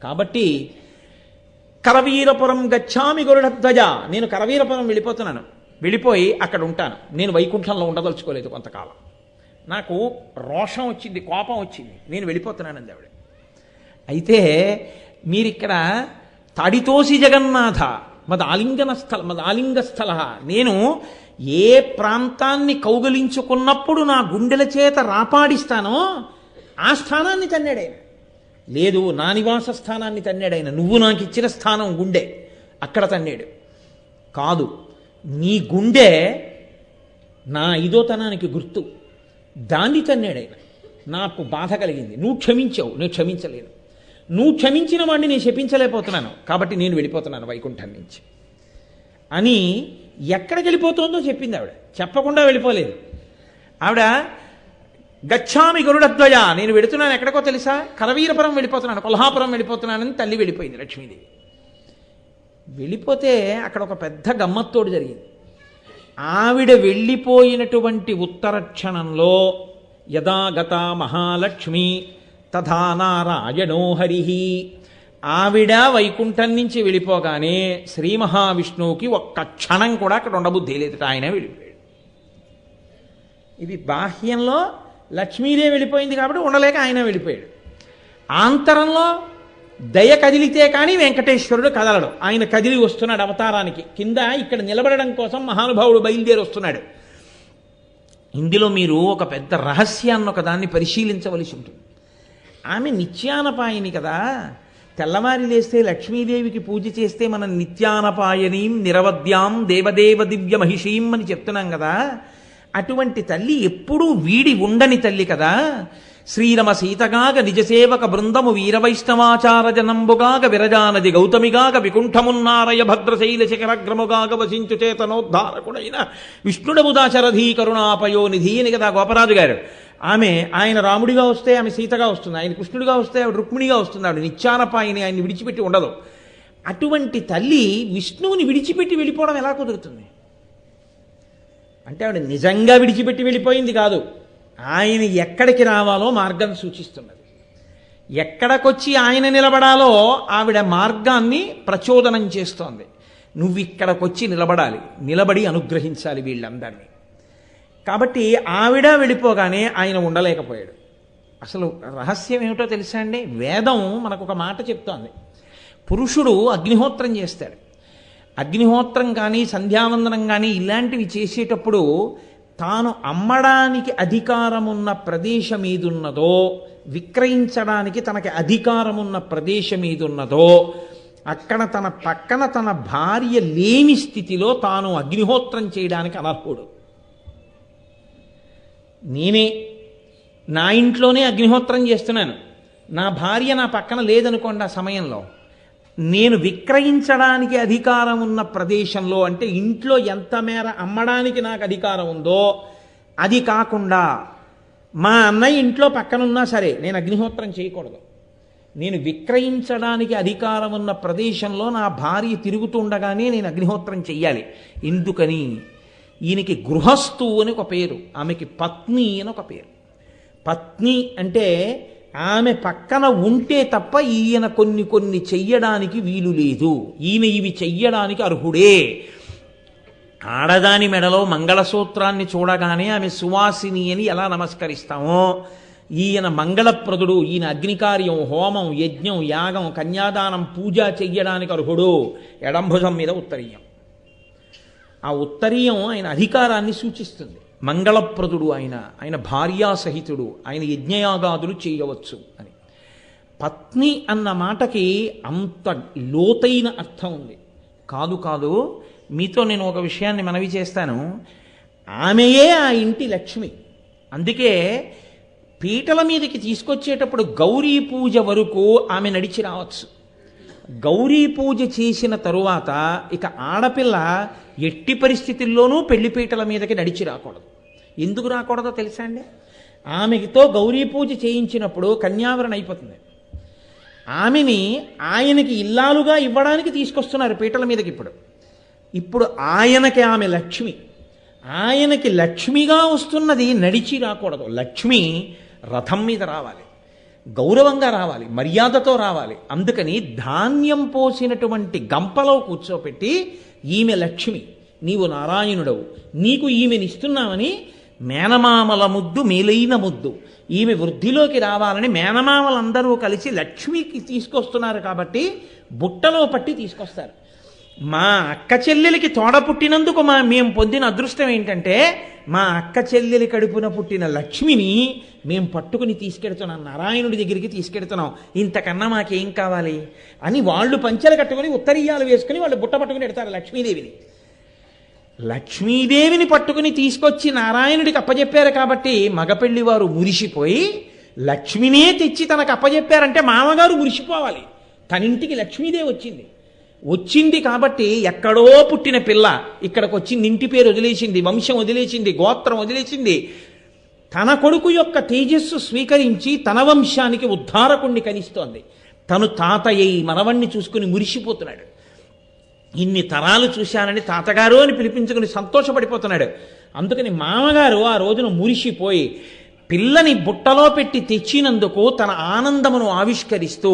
కాబట్టి కరవీరపురం గచ్చామి గరుడధ్వజ, నేను కరవీరపురం వెళ్ళిపోతున్నాను, వెళ్ళిపోయి అక్కడ ఉంటాను. నేను వైకుంఠంలో ఉండదలుచుకోలేదు కొంతకాలం. నాకు రోషం వచ్చింది, కోపం వచ్చింది, నేను వెళ్ళిపోతున్నానంది ఆవిడ. అయితే మీరిక్కడ తాడితోసి జగన్నాథ మదాలింగ స్థల, నేను ఏ ప్రాంతాన్ని కౌగలించుకున్నప్పుడు నా గుండెల చేత రాపాడిస్తానో ఆ స్థానాన్ని తన్నాడైన. లేదు, నా నివాస స్థానాన్ని తన్నాడైన. నువ్వు నాకు ఇచ్చిన స్థానం గుండె, అక్కడ తన్నాడు. కాదు, నీ గుండె నా ఐదోతనానికి గుర్తు, దాన్ని తన్నాడైన. నాకు బాధ కలిగింది, నువ్వు క్షమించావు, నేను క్షమించలేను. నువ్వు క్షమించిన వాడిని నేను శపించలేకపోతున్నాను, కాబట్టి నేను వెళ్ళిపోతున్నాను వైకుంఠం నుంచి అని. ఎక్కడికి వెళ్ళిపోతుందో చెప్పింది ఆవిడ, చెప్పకుండా వెళ్ళిపోలేదు ఆవిడ. గచ్చామి గరుడధ్వజ, నేను వెళుతున్నాను ఎక్కడికో తెలుసా, కరవీరపురం వెళ్ళిపోతున్నాను, కొల్హాపురం వెళ్ళిపోతున్నానని తల్లి వెళ్ళిపోయింది లక్ష్మీదేవి. వెళ్ళిపోతే అక్కడ ఒక పెద్ద గమ్మత్తోడు జరిగింది. ఆవిడ వెళ్ళిపోయినటువంటి ఉత్తర క్షణంలో యథాగత మహాలక్ష్మి తథా నారాయణో హరిహి, ఆవిడ వైకుంఠం నుంచి వెళ్ళిపోగానే శ్రీ మహావిష్ణువుకి ఒక్క క్షణం కూడా అక్కడ ఉండబుద్ధి లేదట, ఆయన వెళ్ళిపోయాడు. ఇది బాహ్యంలో లక్ష్మీదేవి వెళ్ళిపోయింది కాబట్టి ఉండలేక ఆయన వెళ్ళిపోయాడు. ఆంతరంలో దయ కదిలితే కానీ వెంకటేశ్వరుడు కదలడు. ఆయన కదిలి వస్తున్నాడు అవతారానికి. కింద ఇక్కడ నిలబడడం కోసం మహానుభావుడు బయలుదేరి వస్తున్నాడు. ఇందులో మీరు ఒక పెద్ద రహస్యాన్ని ఒకదాన్ని పరిశీలించవలసి ఉంటుంది. ఆమె నిత్యానపాయని కదా, తెల్లవారి లేస్తే లక్ష్మీదేవికి పూజ చేస్తే మనం నిత్యానపాయనీం నిరవద్యాం దేవదేవ దివ్య మహిషీం అని చెప్తున్నాం కదా. అటువంటి తల్లి ఎప్పుడూ వీడి ఉండని తల్లి కదా. శ్రీరమ సీతగాగ నిజసేవక బృందము వీరవైష్ణవాచార జనంబుగాగ విరజానది గౌతమిగాగ వికుంఠమున్నారయ భద్రశైల శిఖరగ్రముగాగ వసించు చేతనోద్ధారకుడైన విష్ణుడముదాశరథీ కరుణాపయోనిధి అని కదా గోపరాజు గారు. ఆయన రాముడిగా వస్తే ఆమె సీతగా వస్తుంది, ఆయన కృష్ణుడిగా వస్తే ఆవిడ రుక్మిణిగా వస్తుంది. ఆవిడ నిత్యానపాయని, ఆయన్ని విడిచిపెట్టి ఉండదు. అటువంటి తల్లి విష్ణువుని విడిచిపెట్టి వెళ్ళిపోవడం ఎలా కుదురుతుంది అంటే, ఆవిడ నిజంగా విడిచిపెట్టి వెళ్ళిపోయింది కాదు, ఆయన ఎక్కడికి రావాలో మార్గం సూచిస్తున్నది. ఎక్కడికొచ్చి ఆయన నిలబడాలో ఆవిడ మార్గాన్ని ప్రచోదనం చేస్తోంది. నువ్వు ఇక్కడికొచ్చి నిలబడాలి, నిలబడి అనుగ్రహించాలి వీళ్ళందరినీ. కాబట్టి ఆవిడ వెళ్ళిపోగానే ఆయన ఉండలేకపోయాడు. అసలు రహస్యం ఏమిటో తెలుసా అండి? వేదం మనకు ఒక మాట చెప్తోంది. పురుషుడు అగ్నిహోత్రం చేస్తాడు. అగ్నిహోత్రం కానీ సంధ్యావందనం కానీ ఇలాంటివి చేసేటప్పుడు తాను అమ్మడానికి అధికారం ఉన్న ప్రదేశం ఏదున్నదో, విక్రయించడానికి తనకి అధికారం ఉన్న ప్రదేశం ఏదున్నదో అక్కడ తన పక్కన తన భార్య లేని స్థితిలో తాను అగ్నిహోత్రం చేయడానికి అనర్హుడు. నేనే నా ఇంట్లోనే అగ్నిహోత్రం చేస్తున్నాను, నా భార్య నా పక్కన లేదనుకోండి, ఆ సమయంలో నేను విక్రయించడానికి అధికారం ఉన్న ప్రదేశంలో, అంటే ఇంట్లో ఎంత మేర అమ్మడానికి నాకు అధికారం ఉందో అది కాకుండా మా అన్నయ్య ఇంట్లో పక్కనున్నా సరే నేను అగ్నిహోత్రం చేయకూడదు. నేను విక్రయించడానికి అధికారం ఉన్న ప్రదేశంలో నా భార్య తిరుగుతుండగానే నేను అగ్నిహోత్రం చెయ్యాలి. ఎందుకని? ఈయనకి గృహస్థు అని ఒక పేరు, ఆమెకి పత్ని అని ఒక పేరు. పత్ని అంటే ఆమె పక్కన ఉంటే తప్ప ఈయన కొన్ని చెయ్యడానికి వీలు లేదు, ఈయన ఇవి చెయ్యడానికి అర్హుడే. ఆడదాని మెడలో మంగళసూత్రాన్ని చూడగానే ఆమె సువాసిని అని ఎలా నమస్కరిస్తామో, ఈయన మంగళప్రదుడు, ఈయన అగ్నికార్యం, హోమం, యజ్ఞం, యాగం, కన్యాదానం, పూజ చెయ్యడానికి అర్హుడు. ఎడంభుజం మీద ఉత్తరీయం. ఆ ఉత్తరీయం ఆయన అధికారాన్ని సూచిస్తుంది. మంగళప్రదుడు ఆయన భార్యాసహితుడు, ఆయన యజ్ఞయాగాదులు చేయవచ్చు అని. పత్ని అన్న మాటకి అంత లోతైన అర్థం ఉంది. కాదు, మీతో నేను ఒక విషయాన్ని మనవి చేస్తాను. ఆమెయే ఆ ఇంటి లక్ష్మి. అందుకే పీటల మీదకి తీసుకొచ్చేటప్పుడు గౌరీ పూజ వరకు ఆమె నడిచి రావచ్చు. గౌరీ పూజ చేసిన తరువాత ఇక ఆడపిల్ల ఎట్టి పరిస్థితుల్లోనూ పెళ్లిపీటల మీదకి నడిచి రాకూడదు. ఎందుకు రాకూడదో తెలుసా అండి? ఆమెతో గౌరీ పూజ చేయించినప్పుడు కన్యావరణ అయిపోతుంది. ఆమెని ఆయనకి ఇల్లాలుగా ఇవ్వడానికి తీసుకొస్తున్నారు పీటల మీదకి. ఇప్పుడు ఆయనకి ఆమె లక్ష్మి, ఆయనకి లక్ష్మిగా వస్తున్నది నడిచి రాకూడదు. లక్ష్మి రథం మీద రావాలి, గౌరవంగా రావాలి, మర్యాదతో రావాలి. అందుకని ధాన్యం పోసినటువంటి గంపలో కూర్చోపెట్టి ఈమె లక్ష్మి, నీవు నారాయణుడవు, నీకు ఈమెనిస్తున్నామని మేనమామల ముద్దు మేలైన ముద్దు, ఈమె వృద్ధిలోకి రావాలని మేనమామలందరూ కలిసి లక్ష్మికి తీసుకొస్తున్నారు. కాబట్టి బుట్టలో పట్టి తీసుకొస్తారు. మా అక్క చెల్లెలికి తోడ పుట్టినందుకు మేము పొందిన అదృష్టం ఏంటంటే, మా అక్క చెల్లెలి కడుపున పుట్టిన లక్ష్మిని మేము పట్టుకుని తీసుకెడుతున్నాం, నారాయణుడి దగ్గరికి తీసుకెడుతున్నాం, ఇంతకన్నా మాకేం కావాలి అని వాళ్ళు పంచెలు కట్టుకుని ఉత్తరీయాలు వేసుకుని వాళ్ళు బుట్ట పట్టుకుని ఎడతారు లక్ష్మీదేవిని. లక్ష్మీదేవిని పట్టుకుని తీసుకొచ్చి నారాయణుడికి అప్పచెప్పారు కాబట్టి మగపెళ్లి వారు మురిసిపోయి, లక్ష్మినే తెచ్చి తనకు అప్పచెప్పారంటే మామగారు మురిసిపోవాలి. తనింటికి లక్ష్మీదేవి వచ్చింది కాబట్టి ఎక్కడో పుట్టిన పిల్ల ఇక్కడికి వచ్చింది, ఇంటి పేరు వదిలేసింది, వంశం వదిలేసింది, గోత్రం వదిలేసింది. తన కొడుకు యొక్క తేజస్సు స్వీకరించి తన వంశానికి ఉద్ధారకుణ్ణి కనిస్తోంది. తను తాతయ్య మనవణ్ణి చూసుకుని మురిసిపోతున్నాడు. ఇన్ని తరాలు చూశానని తాతగారు అని పిలిపించుకుని సంతోషపడిపోతున్నాడు. అందుకని మామగారు ఆ రోజున మురిసిపోయి పిల్లని బుట్టలో పెట్టి తెచ్చినందుకు తన ఆనందమును ఆవిష్కరిస్తూ,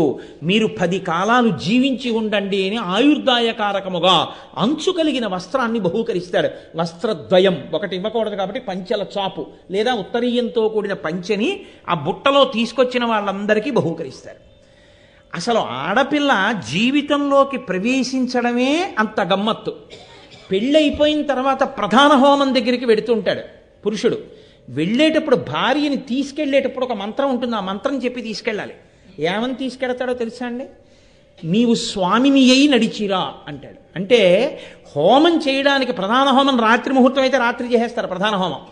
మీరు 10 కాలాలు జీవించి ఉండండి అని ఆయుర్దాయకారకముగా అంచు కలిగిన వస్త్రాన్ని బహూకరిస్తాడు. వస్త్రద్వయం, ఒకటి ఇవ్వకూడదు కాబట్టి పంచెల చాపు లేదా ఉత్తరీయంతో కూడిన పంచెని ఆ బుట్టలో తీసుకొచ్చిన వాళ్ళందరికీ బహూకరిస్తారు. అసలు ఆడపిల్ల జీవితంలోకి ప్రవేశించడమే అంత గమ్మత్తు. పెళ్ళైపోయిన తర్వాత ప్రధాన హోమం దగ్గరికి వెడుతుంటాడు పురుషుడు. వెళ్ళేటప్పుడు భార్యని తీసుకెళ్లేటప్పుడు ఒక మంత్రం ఉంటుంది, ఆ మంత్రం చెప్పి తీసుకెళ్ళాలి. ఏమని తీసుకెళ్తాడో తెలుసా అండి? నీవు స్వామిని అయి నడిచిరా అంటాడు. అంటే హోమం చేయడానికి ప్రధాన హోమం రాత్రి ముహూర్తం అయితే రాత్రి చేసేస్తారు ప్రధాన హోమం.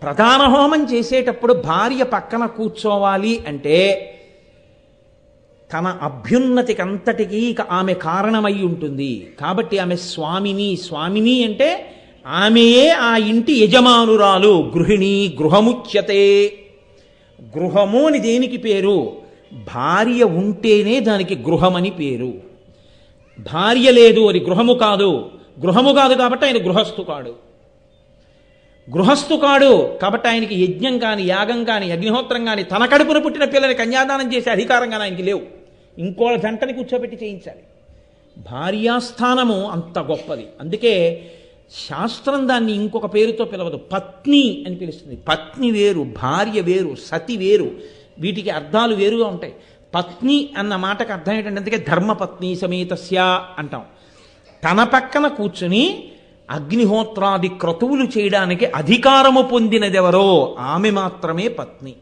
ప్రధాన హోమం చేసేటప్పుడు భార్య పక్కన కూర్చోవాలి అంటే తన అభ్యున్నతికి అంతటికీ ఇక ఆమె కారణమై ఉంటుంది. కాబట్టి ఆమె స్వామిని అంటే ఆమెయే ఆ ఇంటి యజమానురాలు. గృహిణి గృహముచ్యతే. గృహము అని దేనికి పేరు? భార్య ఉంటేనే దానికి గృహమని పేరు. భార్య లేదు అది గృహము కాదు. గృహము కాదు కాబట్టి ఆయన గృహస్థు కాడు. గృహస్థు కాడు కాబట్టి ఆయనకి యజ్ఞం కానీ, యాగం కానీ, అగ్నిహోత్రం కానీ, తన కడుపున పుట్టిన పిల్లని కన్యాదానం చేసే అధికారం కానీ ఆయనకి లేవు. ఇంకో జంటని కూర్చోబెట్టి చేయించాలి. భార్యాస్థానము అంత గొప్పది. అందుకే శాస్త్రం దాన్ని ఇంకొక పేరుతో పిలవదు, పత్ని అని పిలుస్తుంది. పత్ని వేరు, భార్య వేరు, సతి వేరు, వీటికి అర్థాలు వేరుగా ఉంటాయి. పత్ని అన్న మాటకు అర్థం ఏంటంటే, అందుకే ధర్మపత్ని సమేతస్య అంటాం. తన పక్కన కూర్చుని అగ్నిహోత్రాది క్రతువులు చేయడానికి అధికారము పొందినదెవరో ఆమె మాత్రమే పత్ని.